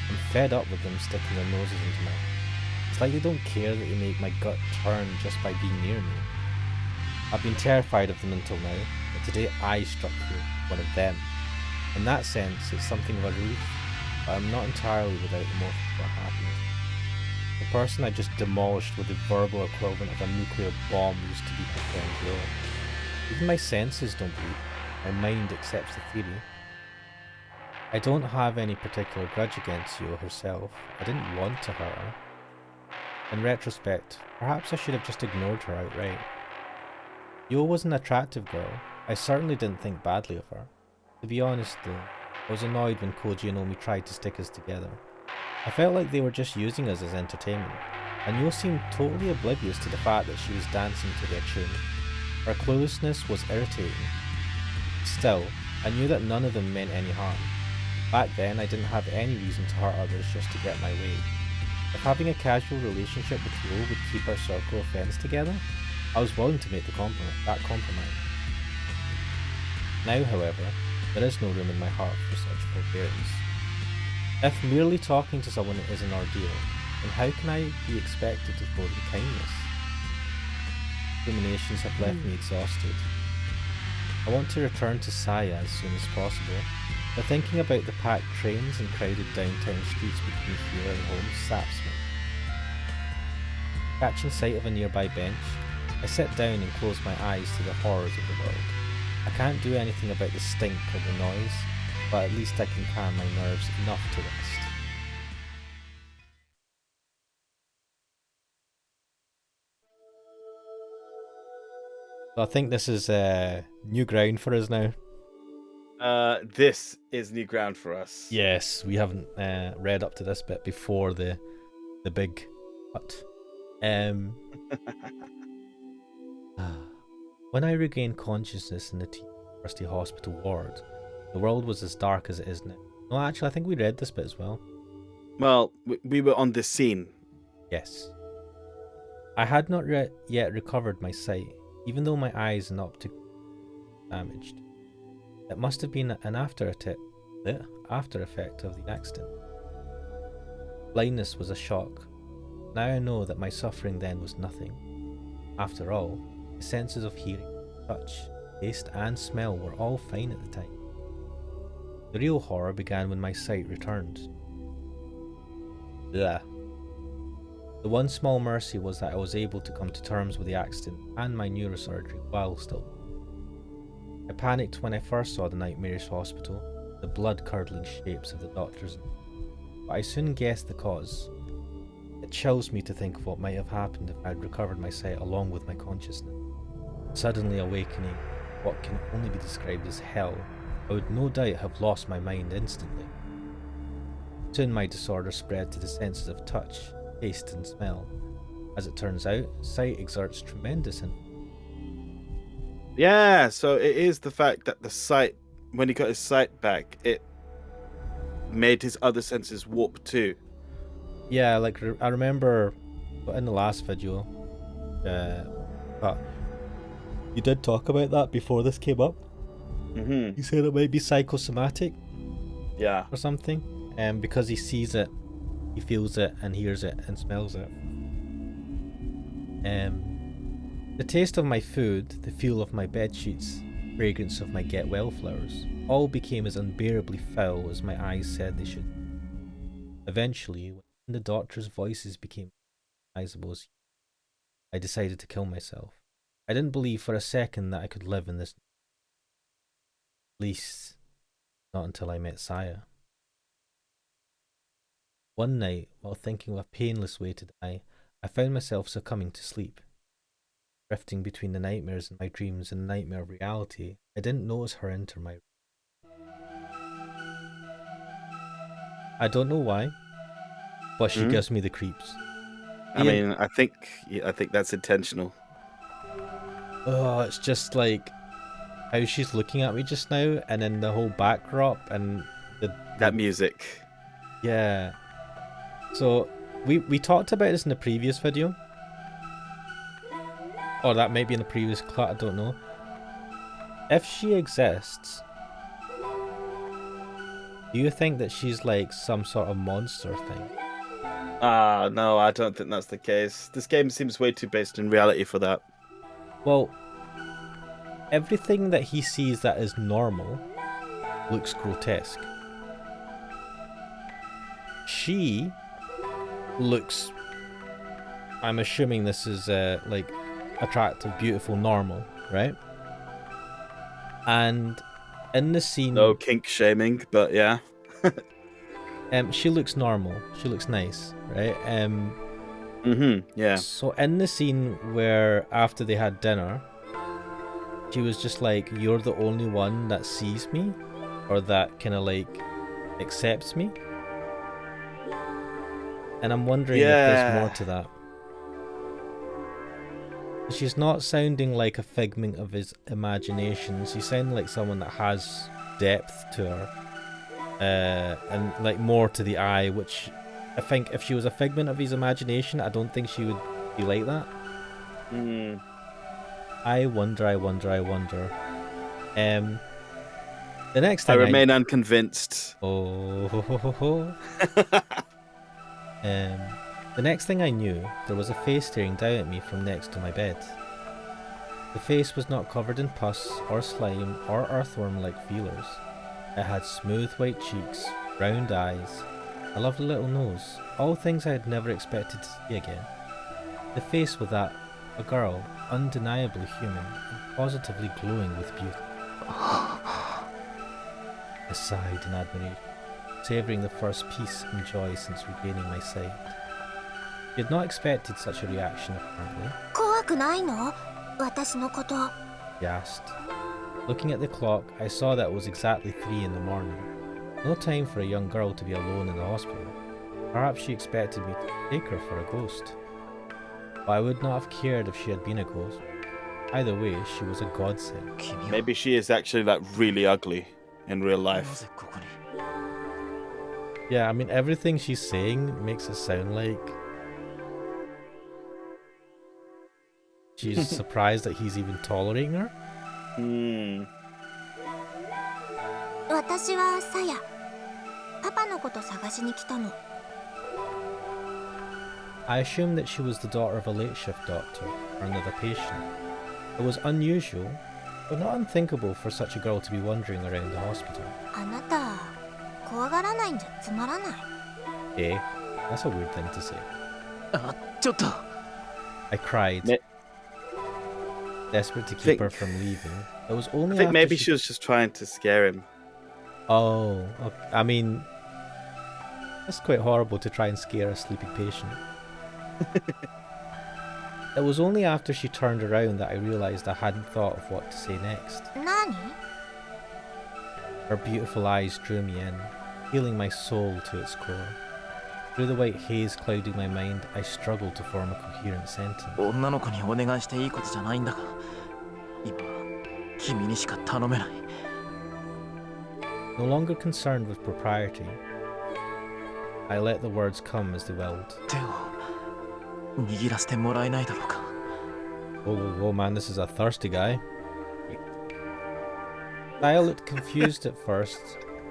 I'm fed up with them sticking their noses into mine. It's like they don't care that they make my gut turn just by being near me. I've been terrified of them until now, but today I struck fear, one of them. In that sense, it's something of a relief, but I'm not entirely without remorse for what happened. The person I just demolished with the verbal equivalent of a nuclear bomb used to be my friend Yo. Even my senses don't believe it. My mind accepts the theory. I don't have any particular grudge against Yo herself. I didn't want to hurt her. In retrospect, perhaps I should have just ignored her outright. Yo was an attractive girl. I certainly didn't think badly of her. To be honest though, I was annoyed when Koji and Omi tried to stick us together. I felt like they were just using us as entertainment, and Yo seemed totally oblivious to the fact that she was dancing to their tune. Her cluelessness was irritating. Still, I knew that none of them meant any harm. Back then, I didn't have any reason to hurt others just to get my way. If having a casual relationship with Yo would keep our circle of friends together, I was willing to make that compromise. Now, however, there is no room in my heart for such forbearance. If merely talking to someone is an ordeal, then how can I be expected to show them kindness? Ruminations have left me exhausted. I want to return to Saya as soon as possible, but thinking about the packed trains and crowded downtown streets between here and home saps me. Catching sight of a nearby bench, I sit down and close my eyes to the horrors of the world. I can't do anything about the stink or the noise, but at least I can calm my nerves enough to rest. So I think this is new ground for us now. This is new ground for us. Yes, we haven't read up to this bit before the big cut. When I regained consciousness in the University Hospital ward, the world was as dark as it is now. No, actually, I think we read this bit as well. Well, we were on this scene. Yes. I had not yet recovered my sight, even though my eyes and optic damaged. It must have been an after effect of the accident. Blindness was a shock. Now I know that my suffering then was nothing. After all, the senses of hearing, touch, taste and smell were all fine at the time. The real horror began when my sight returned. Blah. The one small mercy was that I was able to come to terms with the accident and my neurosurgery while still. I panicked when I first saw the nightmarish hospital, the blood-curdling shapes of the doctors, but I soon guessed the cause. It chills me to think of what might have happened if I had recovered my sight along with my consciousness. Suddenly awakening what can only be described as hell, I would no doubt have lost my mind instantly. Soon my disorder spread to the senses of touch, taste and smell. As it turns out, sight exerts tremendous influence. Yeah, so it is the fact that the sight, when he got his sight back, it made his other senses warp too. Yeah, like I remember in the last video, you did talk about that before this came up. Mm-hmm. You said it might be psychosomatic. Yeah. Or something. Because he sees it, he feels it, and hears it, and smells it. The taste of my food, the feel of my bed sheets, fragrance of my get well flowers, all became as unbearably foul as my eyes said they should. Eventually, when the doctors' voices became recognizable, I decided to kill myself. I didn't believe for a second that I could live in this. At least, not until I met Saya. One night, while thinking of a painless way to die, I found myself succumbing to sleep. Drifting between the nightmares in my dreams and the nightmare of reality, I didn't notice her enter my room. I don't know why, but she gives me the creeps. I mean, I think that's intentional. Oh, it's just like how she's looking at me just now, and then the whole backdrop and that music. Yeah. So we talked about this in the previous video, or that may be in the previous cut. I don't know. If she exists, do you think that she's like some sort of monster thing? No, I don't think that's the case. This game seems way too based in reality for that. Well, everything that he sees that is normal looks grotesque. She looks, I'm assuming this is like attractive, beautiful, normal, right? And in the scene, No kink shaming, but yeah. she looks normal. She looks nice, right? Yeah. So in the scene where after they had dinner, she was just like, "You're the only one that sees me, or that kind of like accepts me." And I'm wondering if there's more to that. She's not sounding like a figment of his imagination. She's sounding like someone that has depth to her, and like more to the eye, which I think if she was a figment of his imagination, I don't think she would be like that. I wonder. The next thing I remain unconvinced. The next thing I knew, there was a face staring down at me from next to my bed. The face was not covered in pus or slime or earthworm-like feelers. It had smooth white cheeks, round eyes, a lovely little nose, all things I had never expected to see again. The face was that a girl, undeniably human and positively glowing with beauty. I sighed in admiration, savouring the first peace and joy since regaining my sight. She had not expected such a reaction, apparently. 怖くないの？私のこと。 She asked. Looking at the clock, I saw that it was exactly 3 in the morning. No time for a young girl to be alone in the hospital. Perhaps she expected me to take her for a ghost. But I would not have cared if she had been a ghost. Either way, she was a godsend. 君は Maybe she is actually like really ugly in real な life. ぜここに Yeah, I mean, everything she's saying makes it sound like she's surprised that he's even tolerating her. Hmm. 私はさや。パパのこと探しに来たの。 I assumed that she was the daughter of a late shift doctor or another patient. It was unusual, but not unthinkable for such a girl to be wandering around the hospital. あなた、怖がらないんじゃつまらない。 Eh? That's a weird thing to say. あ、ちょっと I cried, Ma- desperate to keep Think- her from leaving. It was I only think after maybe she was just trying to scare him. Oh, okay. I mean, that's quite horrible to try and scare a sleeping patient. It was only after she turned around that I realised I hadn't thought of what to say next. 何？ Her beautiful eyes drew me in, healing my soul to its core. Through the white haze clouding my mind, I struggled to form a coherent sentence. 女の子にお願いしていいことじゃないんだが今は君にしか頼めない No longer concerned with propriety, I let the words come as they willed. 手を握らせてもらえないだろうか Oh man, this is a thirsty guy. Dia looked confused at first,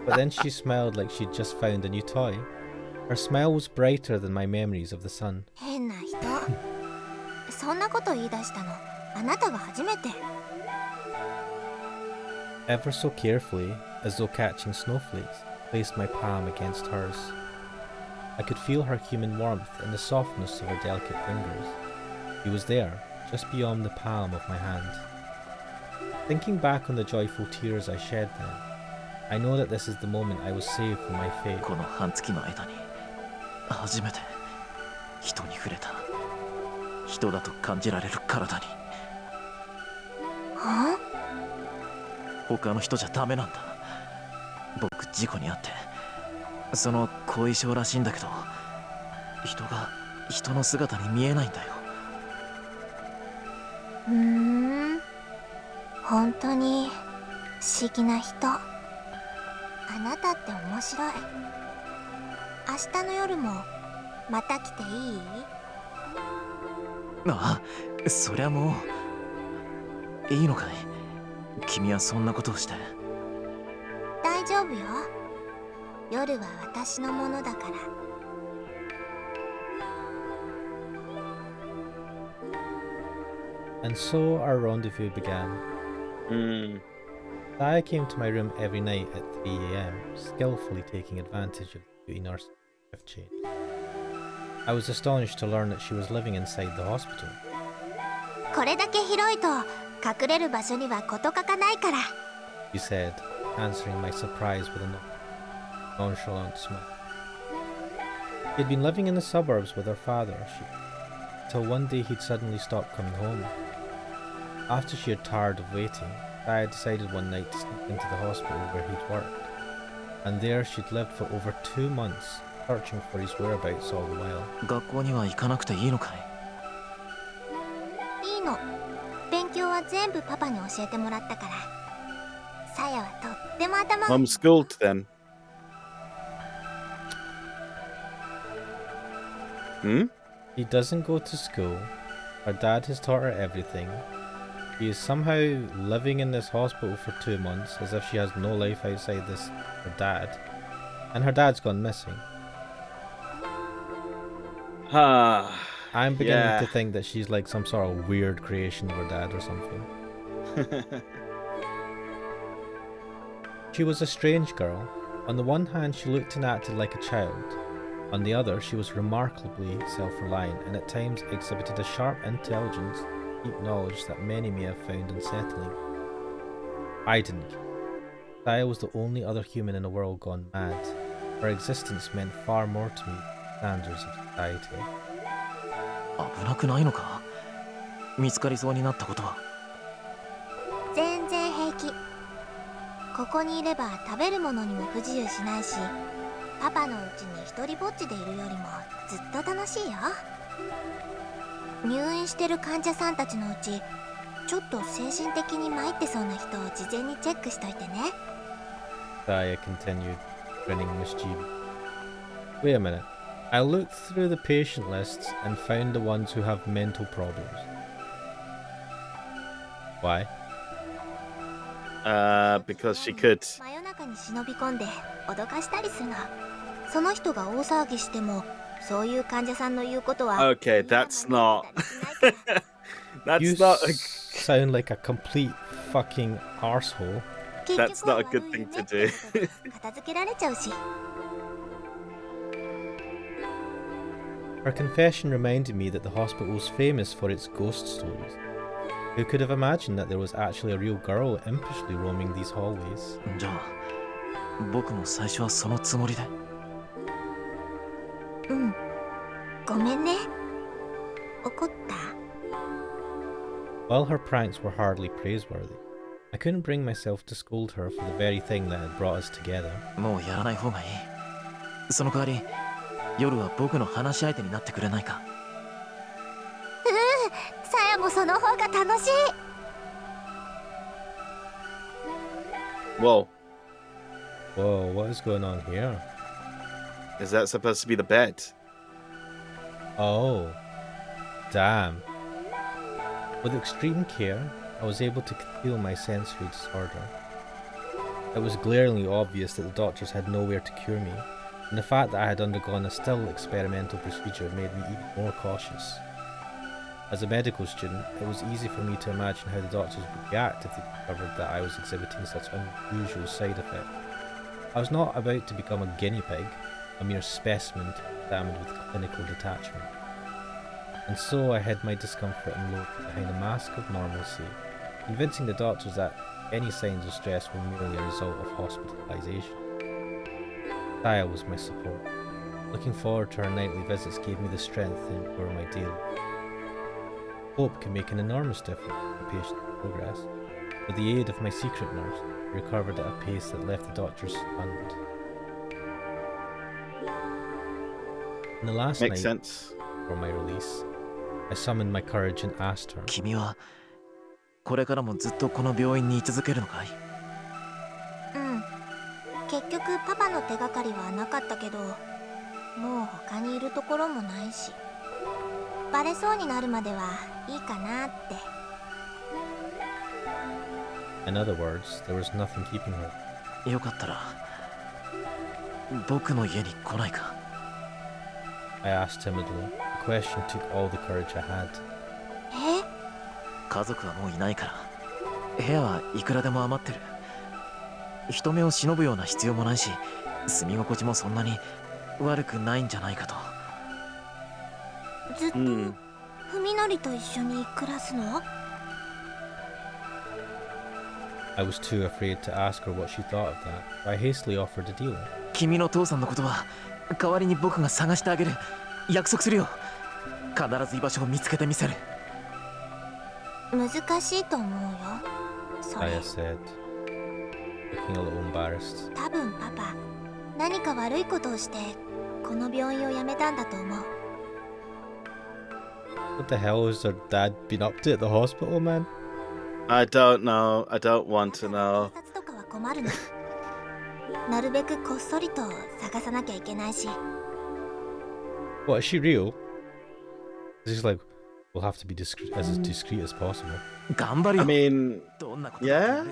but then she smiled like she'd just found a new toy. Her smile was brighter than my memories of the sun. 変な人。そんなこと言い出したの。あなたが初めて。 Ever so carefully, as though catching snowflakes, placed my palm against hers. I could feel her human warmth in the softness of her delicate fingers. He was there, just beyond the palm of my hand. Thinking back on the joyful tears I shed then, I know that this is the moment I was saved from my fate. この半月の間に初めて人に触れた人だと感じられる体には？他の人じゃダメなんだ僕事故に遭ってその後遺症らしいんだけど人が人の姿に見えないんだよ本当に不思議な人。あなたって面白い。明日の夜もまた来ていい？あそりゃもういいのかい君はそんなことをして大丈夫よ。夜は私のものだから。 And so our rendezvous began. Hmm. Dia came to my room every night at 3 a.m, skillfully taking advantage of the duty nurse shift change. I was astonished to learn that she was living inside the hospital. これだけ広いと隠れる場所には事欠かないから。 She said, answering my surprise with a nonchalant smile. She had been living in the suburbs with her father, till one day he'd suddenly stopped coming home. After she had tired of waiting, I decided one night to sneak into the hospital where he'd worked, and there she'd lived for over 2 months, searching for his whereabouts all the while. 学校には行かなくていいのかいいいの。勉強は全部パパに教えてもらったから。さやはとっても頭。 Homeschooled then. Hmm? She doesn't go to school. Her dad has taught her everything. She is somehow living in this hospital for 2 months, as if she has no life outside this her dad. And her dad's gone missing. Ah. I'm beginning Yeah. to think that she's like some sort of weird creation of her dad or something. She was a strange girl. On the one hand, she looked and acted like a child. On the other, she was remarkably self-reliant and at times exhibited a sharp intelligence, deep knowledge that many may have found unsettling. I didn't care. Dia was the only other human in the world gone mad. Her existence meant far more to me than the standards of society. 危なくないのか見つかりそうになったことは。全然平気。ここにいれば食べるものにも不自由しないし、パパのうちに一人ぼっちでいるよりもずっと楽しいよ。入院してる患者さんたちのうち、ちょっと精神的に参ってそうな人を事前にチェックしといてね。Saya continued, grinning mischievous. Wait a minute. I looked through the patient lists and found the ones who have mental problems. Why? Because she could. 真夜中に忍び込んで脅かしたりするの。その人が大騒ぎしても、そういう患者さんの言うことは。 Okay, that's not. You That's not. sound like a complete fucking arsehole. That's not a good thing to do. 片付けられちゃうし。 Her confession reminded me that the hospital was famous for its ghost stories. Who could have imagined that there was actually a real girl impishly roaming these hallways? じゃあ僕も最初はそのつもりで。うん。ごめんね。怒った？ While her pranks were hardly praiseworthy, I couldn't bring myself to scold her for the very thing that had brought us together. もうやらない方がいい。その代わり夜は僕の話し相手になってくれないか。さやもその方が楽しい。 Whoa. Whoa, what is going on here? Is that supposed to be the bed? Oh, damn. With extreme care, I was able to conceal my sensory disorder. It was glaringly obvious that the doctors had nowhere to cure me, and the fact that I had undergone a still experimental procedure made me even more cautious. As a medical student, it was easy for me to imagine how the doctors would react if they discovered that I was exhibiting such unusual side effects. I was not about to become a guinea pig, a mere specimen to be examined with clinical detachment. And so I hid my discomfort and loathing behind a mask of normalcy, convincing the doctors that any signs of stress were merely a result of hospitalisation. Saya was my support. Looking forward to her nightly visits gave me the strength to endure my daily. Hope can make an enormous difference in a patient's progress. With the aid of my secret nurse, I recovered at a pace that left the doctors stunned. In the last Makes night sense. before my release, I summoned my courage and asked her, 君はこれからもずっとこの病院に居続けるのかい？うん。結局パパの手がかりはなかったけど、もう他にいるところもないし、バレそうになるまではいいかなって。 In other words, there was nothing keeping her. よかったら僕の家に来ないか？ I asked timidly. The question took all the courage I had. え？家族はもういないから部屋はいくらでも余ってる。人目を忍ぶような必要もないし、住み心地もそんなに悪くないんじゃないかと。ずっと文則と一緒に暮らすの？ I was too afraid to ask her what she thought of that, so I hastily offered a deal. 君の父さんのことは代わりに僕が探してあげる。約束するよ。必ず居場所を見つけてみせる。難しいと思うよ。それ。 Saya said, looking a little embarrassed. 多分パパ、何か悪いことをしてこの病院を辞めたんだと思う。 What the hell has her dad been up to at the hospital, man? I don't know. I don't want to know. 警察とかは困るの。なるべくこっそりと探さなきゃいけないし。 What, is she real? She's like, we'll have to be discreet as possible. 頑張るよ。 I mean, どんなことだってやる。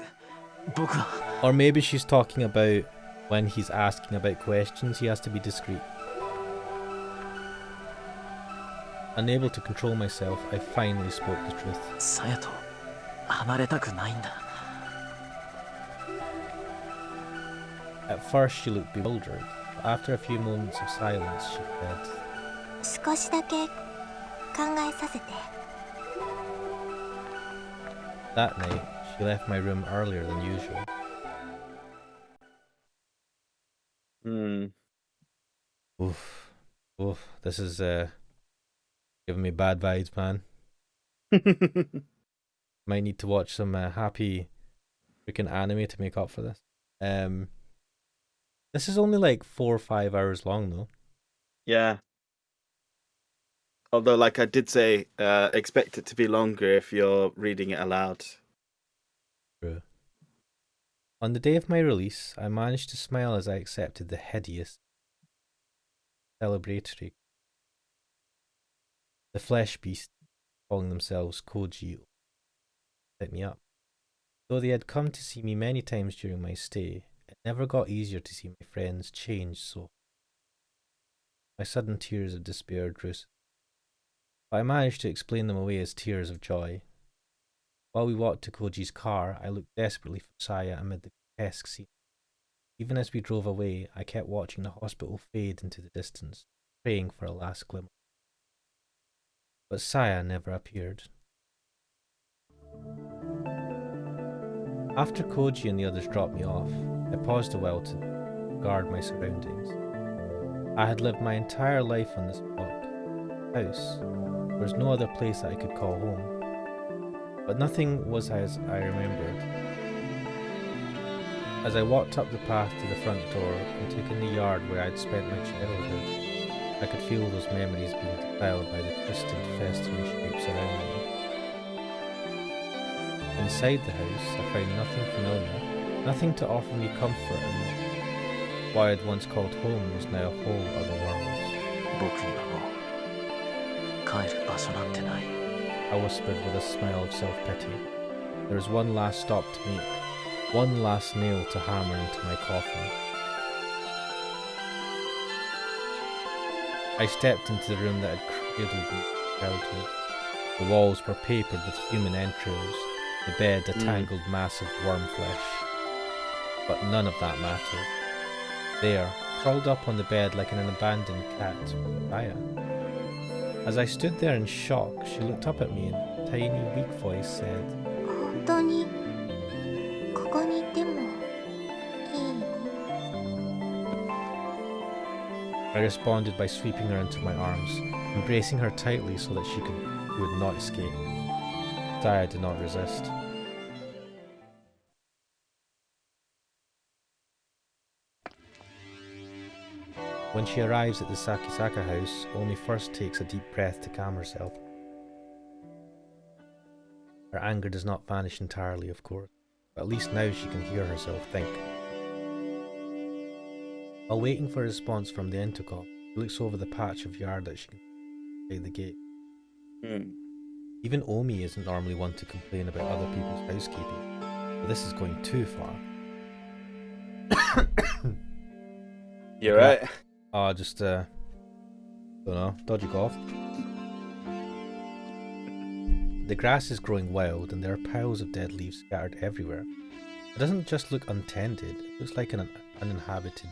僕は Or maybe she's talking about when he's asking about questions, he has to be discreet. Unable to control myself, I finally spoke the truth. さやと離れたくないんだ。 At first, she looked bewildered, but after a few moments of silence, she said, 少しだけ考えさせて。 That night, she left my room earlier than usual. Oof. Oof. This is giving me bad vibes, man. Might need to watch some happy freaking anime to make up for this. This is only like 4 or 5 hours long though. Yeah. Although, like I did say, expect it to be longer if you're reading it aloud. True. On the day of my release, I managed to smile as I accepted the hideous celebratory. The flesh beast, calling themselves Koji, set me up. Though they had come to see me many times during my stay, it never got easier to see my friends change so. My sudden tears of despair drew, but I managed to explain them away as tears of joy. While we walked to Koji's car, I looked desperately for Saya amid the grotesque scene. Even as we drove away, I kept watching the hospital fade into the distance, praying for a last glimmer. But Saya never appeared. After Koji and the others dropped me off, I paused a while to guard my surroundings. I had lived my entire life on this house. There was no other place that I could call home. But nothing was as I remembered. As I walked up the path to the front door and took in the yard where I'd spent my childhood, I could feel those memories being defiled by the twisted, festering shapes around me. Inside the house, I found nothing familiar, nothing to offer me comfort, and what I had once called home was now a whole other world. 僕にはもう帰る場所なんてない。 I whispered with a smile of self-pity. There was one last stop to make, one last nail to hammer into my coffin. I stepped into the room that had cradled me in childhood. The walls were papered with human entrails, the bed a tangled mass of worm flesh. But none of that mattered. There, curled up on the bed like an abandoned cat, was Saya. As I stood there in shock, she looked up at me and a tiny, weak voice said, 本当にここにいてもいい？ I responded by sweeping her into my arms, embracing her tightly so that she would not escape. Saya did not resist. When she arrives at the Sakisaka house, Omi first takes a deep breath to calm herself. Her anger does not vanish entirely, of course, but at least now she can hear herself think. While waiting for a response from the intercom, she looks over the patch of yard that she can see outside the gate. Even Omi isn't normally one to complain about other people's housekeeping, but this is going too far. You're right. Oh, just, don't know, dodgy cough. The grass is growing wild and there are piles of dead leaves scattered everywhere. It doesn't just look untended, it looks like an uninhabited.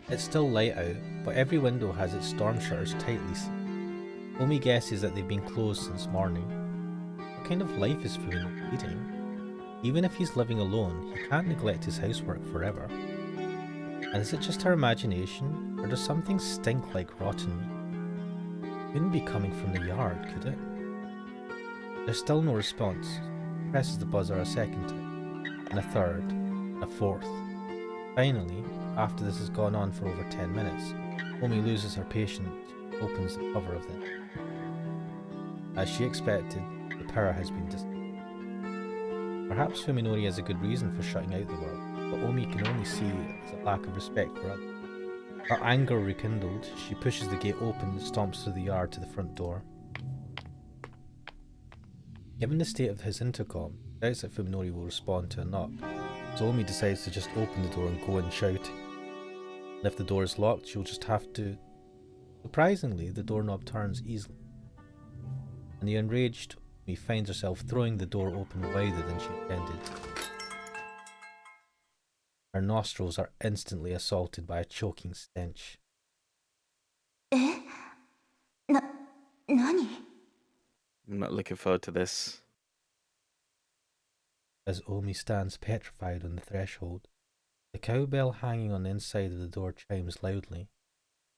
It's still light out, but every window has its storm shutters tightly sealed. Omi guesses that they've been closed since morning. What kind of life is Fumino leading? Even if he's living alone, he can't neglect his housework forever. And is it just her imagination, or does something stink like rotten meat? It couldn't be coming from the yard, could it? There's still no response. He presses the buzzer a second time, and a third, a fourth. Finally, after this has gone on for over 10 minutes, Omi loses her patience and opens the cover of them. As she expected, the power has been disconnected. Perhaps Fuminori has a good reason for shutting out the world, but Omi can only see it as a lack of respect for others. Her anger rekindled, she pushes the gate open and stomps through the yard to the front door. Given the state of his intercom, he doubts that Fuminori will respond to a knock, so Omi decides to just open the door and go in shouting. And if the door is locked, she'll just have to... Surprisingly, the doorknob turns easily. And the enraged Omi finds herself throwing the door open wider than she intended. Her nostrils are instantly assaulted by a choking stench. 何？ I'm not looking forward to this. As Omi stands petrified on the threshold, the cowbell hanging on the inside of the door chimes loudly.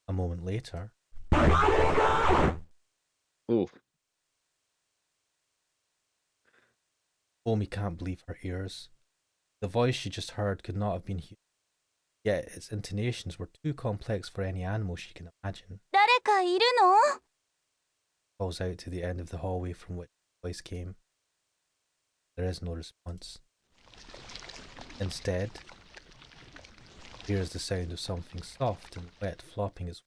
A moment later... Ooh. Omi can't believe her ears. The voice she just heard could not have been human, yet its intonations were too complex for any animal she can imagine. 誰かいるの？ Calls out to the end of the hallway from which the voice came. There is no response. Instead, hears the sound of something soft and wet flopping its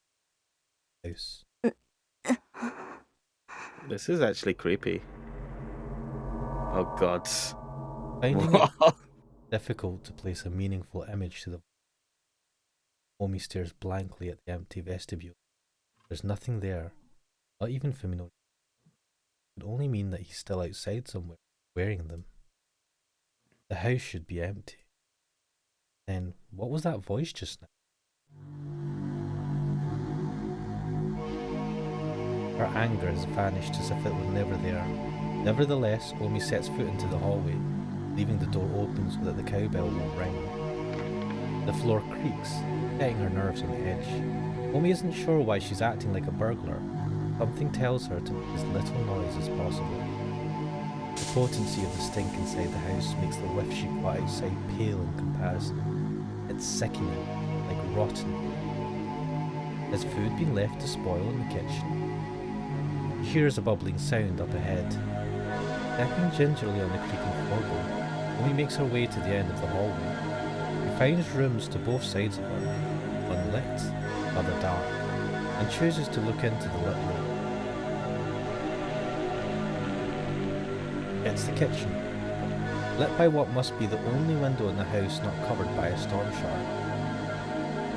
way through the house. This is actually creepy. Oh god. Finding it difficult to place a meaningful image to the Omi stares blankly at the empty vestibule. There's nothing there, not even Fumino. It would only mean that he's still outside somewhere, wearing them. The house should be empty. Then, what was that voice just now? Her anger has vanished as if it were never there. Nevertheless, Omi sets foot into the hallway, leaving the door open so that the cowbell won't ring. The floor creaks, setting her nerves on edge. Omi isn't sure why she's acting like a burglar. Something tells her to make as little noise as possible. The potency of the stink inside the house makes the whiff she got outside pale in comparison. It's sickening, like rotten. Has food been left to spoil in the kitchen? She hears a bubbling sound up ahead. Stepping gingerly on the creaking floorboard, Omi makes her way to the end of the hallway. She finds rooms to both sides of her, one lit, other dark, and chooses to look into the lit room. It's the kitchen, lit by what must be the only window in the house not covered by a storm shard.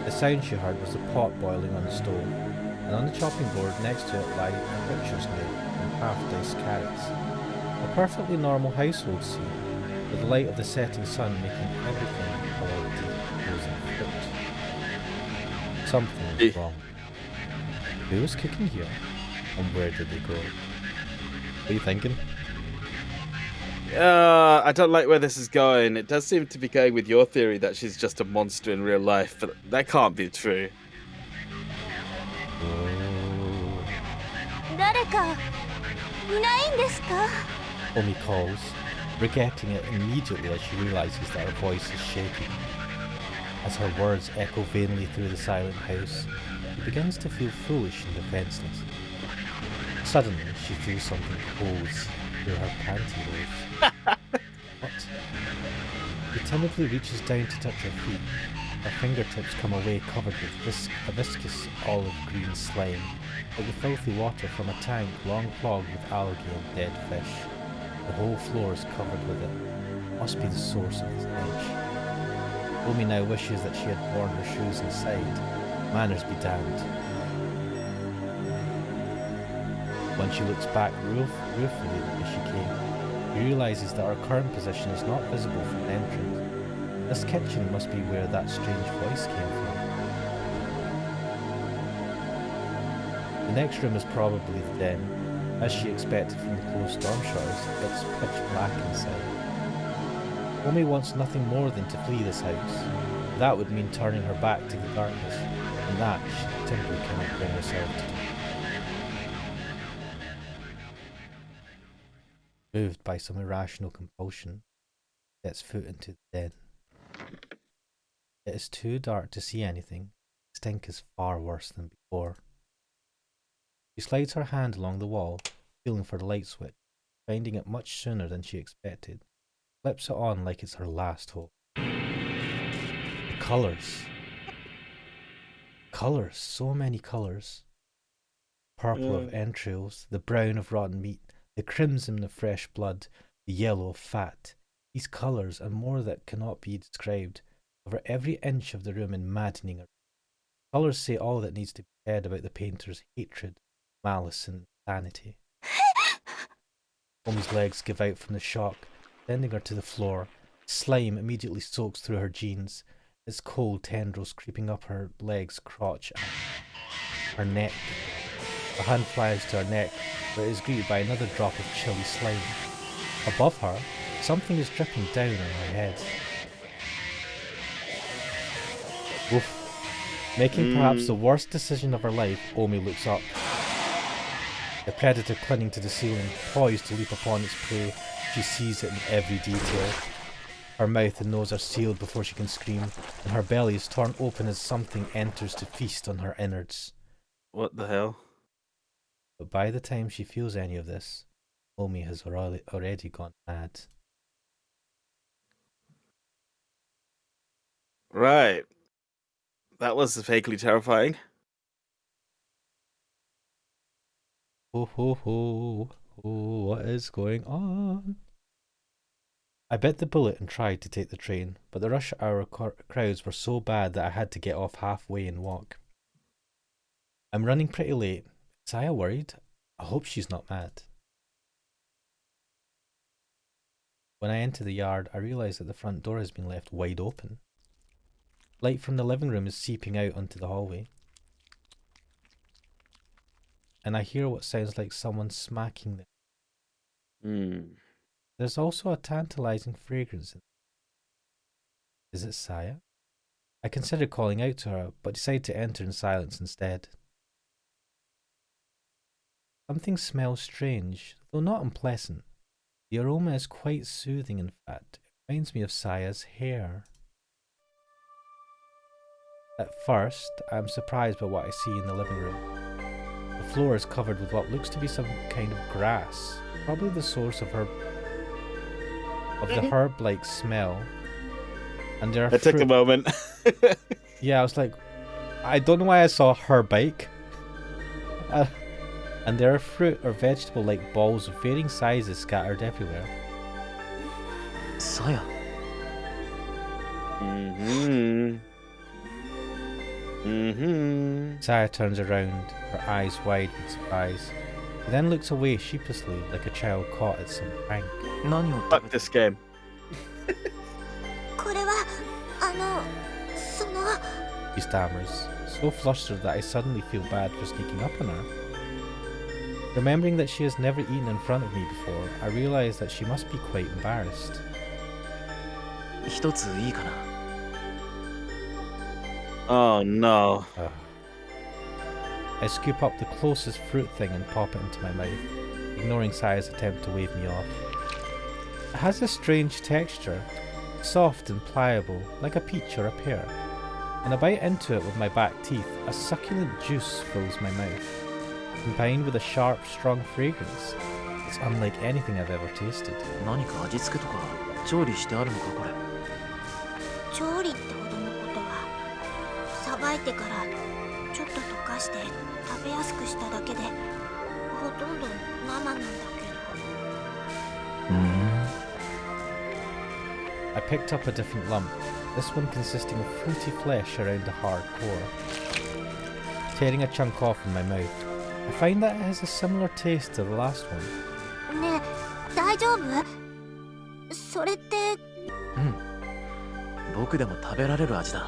The sound she heard was the pot boiling on the stove, and on the chopping board next to it lie a butcher's knife and half-diced carrots. A perfectly normal household scene, with the light of the setting sun making everything a light deep frozen fruit. Something is wrong. Who was cooking here, and where did they go? What are you thinking? I don't like where this is going. It does seem to be going with your theory that she's just a monster in real life, but that can't be true. 誰かいないんですか？ Omi calls, regretting it immediately as she realizes that her voice is shaking. As her words echo vainly through the silent house, she begins to feel foolish and defenseless. Suddenly, she feels something close through her pantyhose. What? She timidly reaches down to touch her feet. Her fingertips come away covered with a viscous olive green slime, like the filthy water from a tank long clogged with algae and dead fish. The whole floor is covered with it. Must be the source of the stench. Omi now wishes that she had worn her shoes inside. Manners be damned. When she looks back ruefully as she came, she realizes that her current position is not visible from the entrance. This kitchen must be where that strange voice came from. The next room is probably the den. As she expected from the closed storm shutters, it's pitch black inside. Omi wants nothing more than to flee this house. That would mean turning her back to the darkness, and that she simply cannot bring herself to do. Moved by some irrational compulsion, sets foot into the den. It is too dark to see anything. The stink is far worse than before. She slides her hand along the wall, feeling for the light switch, finding it much sooner than she expected. Flips it on like it's her last hope. The colours. Colours, so many colours. Purple of entrails, the brown of rotten meat, the crimson of fresh blood, the yellow of fat. These colours and more that cannot be described cover every inch of the room in maddening array. Colours say all that needs to be said about the painter's hatred, malice and insanity. Omi's legs give out from the shock, sending her to the floor. Slime immediately soaks through her jeans, its cold tendrils creeping up her legs, crotch, and her neck. A hand flies to her neck, but is greeted by another drop of chilly slime. Above her, something is dripping down on her head. Oof. Making perhaps the worst decision of her life, Omi looks up. The predator clinging to the ceiling, poised to leap upon its prey. She sees it in every detail. Her mouth and nose are sealed before she can scream, and her belly is torn open as something enters to feast on her innards. What the hell? But by the time she feels any of this, Omi has already gone mad. Right. That was vaguely terrifying. Ho ho ho, what is going on? I bit the bullet and tried to take the train, but the rush hour crowds were so bad that I had to get off halfway and walk. I'm running pretty late. Is Aya worried? I hope she's not mad. When I enter the yard, I realise that the front door has been left wide open. Light from the living room is seeping out onto the hallway. And I hear what sounds like someone smacking them. There's also a tantalising fragrance in it. Is it Saya? I considered calling out to her, but decided to enter in silence instead. Something smells strange, though not unpleasant. The aroma is quite soothing, in fact. It reminds me of Saya's hair. At first, I am surprised by what I see in the living room. The floor is covered with what looks to be some kind of grass, probably the source of the herb-like smell. And there are It took a moment. Yeah, I was like, I don't know why I saw her bike. And there are fruit or vegetable-like balls of varying sizes scattered everywhere. Saya. Saya turns around, her eyes wide with surprise. She then looks away sheepishly, like a child caught at some prank. 何を食 Fuck べて this game. これはその She stammers, so flustered that I suddenly feel bad for sneaking up on her. Remembering that she has never eaten in front of me before, I realise that she must be quite embarrassed. 一ついいかな Oh no. I scoop up the closest fruit thing and pop it into my mouth, ignoring Saya's attempt to wave me off. It has a strange texture, soft and pliable, like a peach or a pear. And I bite into it with my back teeth. A succulent juice fills my mouth, combined with a sharp, strong fragrance. It's unlike anything I've ever tasted. 何か味付けとか調理してあるのかこれ調理ってほどのことはさばいてからちょっと溶かして食べやすくしただけでほとんど生なんだけど I picked up a different lump, this one consisting of fruity flesh around the hard core. Tearing a chunk off in my mouth, I find that it has a similar taste to the last one. ねえ大丈夫それって僕でも食べられる味だ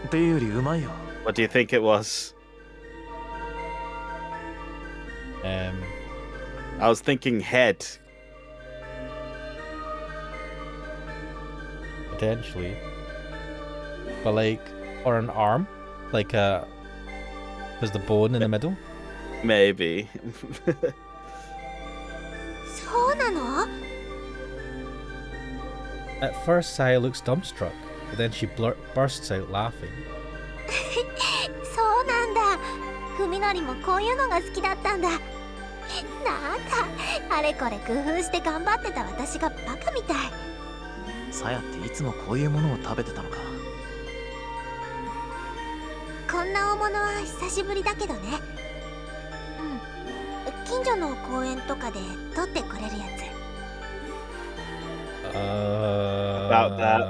っていうよりうまいよ What do you think it was? I was thinking head. Potentially. But like, or an arm? Like there's the bone in the middle? Maybe. そうなの At first, Saya looks dumbstruck, but then she bursts out laughing. そうなんだふみのりもこういうのが好きだったんだなんだあれこれ工夫して頑張ってた私がバカみたいさやっていつもこういうものを食べてたのかこんな大物は久しぶりだけどね近所の公園とかで取ってくれるやつ About that.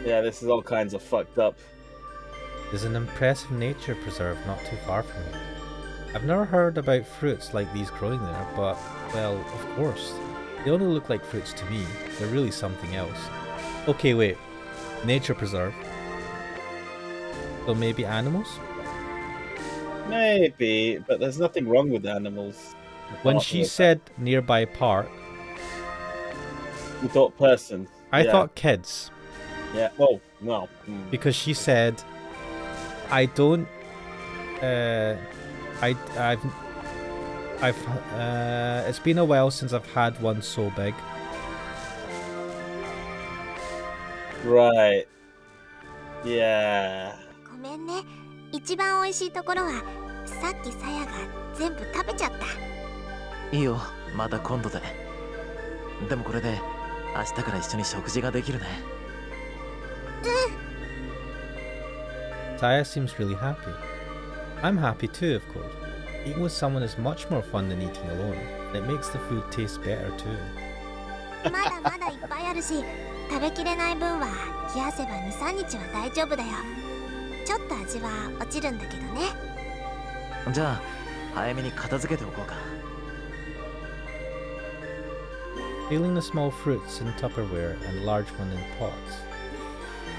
Yeah, this is all kinds of fucked up. There's an impressive nature preserve not too far from here. I've never heard about fruits like these growing there, but, well, of course. They only look like fruits to me. They're really something else. Okay, wait. Nature preserve. So maybe animals? Maybe, but there's nothing wrong with animals. When she said nearby park, You thought persons. I Yeah. thought kids. Yeah. Oh, well. Because she said, I don't It's been a while since I've had one so big. Right. Yeah. ごめんね。一番美味しいところはさっきさやが全部食べちゃった。いいよ、また今度で。でもこれで明日から一緒に食事ができるね。Saya seems really happy. I'm happy too, of course. Eating with someone is much more fun than eating alone. It makes the food taste better too. まだまだいっぱいあるし、食べきれない分は冷やせば2、3日は大丈夫だよ。ちょっと味は落ちるんだけどね。じゃあ早めに片付けておこうか。Peeling the small fruits in Tupperware and large one in pots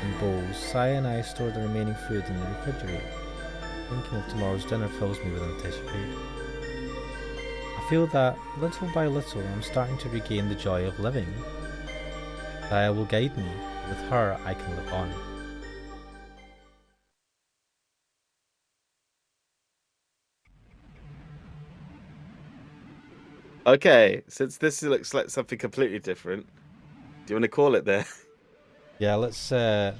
and bowls, Saya and I store the remaining food in the refrigerator. Thinking of tomorrow's dinner fills me with anticipation. I feel that, little by little, I'm starting to regain the joy of living. Saya will guide me. With her, I can live on. Okay, since this looks like something completely different, do you want to call it there? Yeah, let's end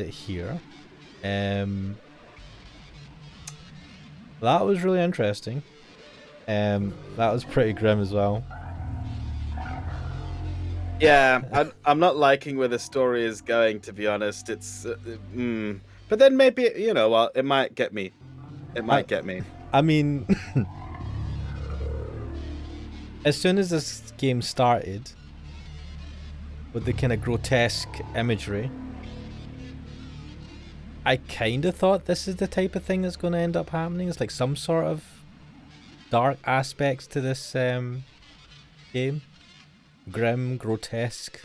it here. That was really interesting. That was pretty grim as well. Yeah, I'm not liking where the story is going, to be honest. It's, but then maybe, you know what, it might get me. It might get me. I mean, as soon as this game started, with the kind of grotesque imagery, I kind of thought this is the type of thing that's going to end up happening. It's like some sort of dark aspects to this game. Grim, grotesque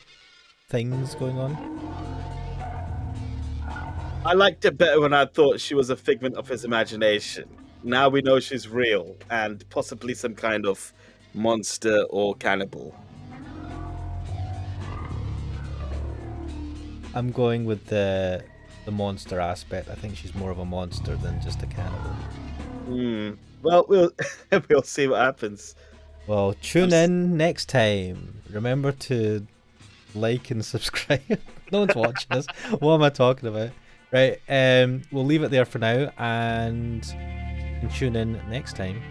things going on. I liked it better when I thought she was a figment of his imagination. Now we know she's real and possibly some kind of monster or cannibal. I'm going with the monster aspect. I think she's more of a monster than just a cannibal. Well, we'll see what happens. Well, tune in next time. Remember to like and subscribe. No one's watching this. What am I talking about? Right, we'll leave it there for now and tune in next time.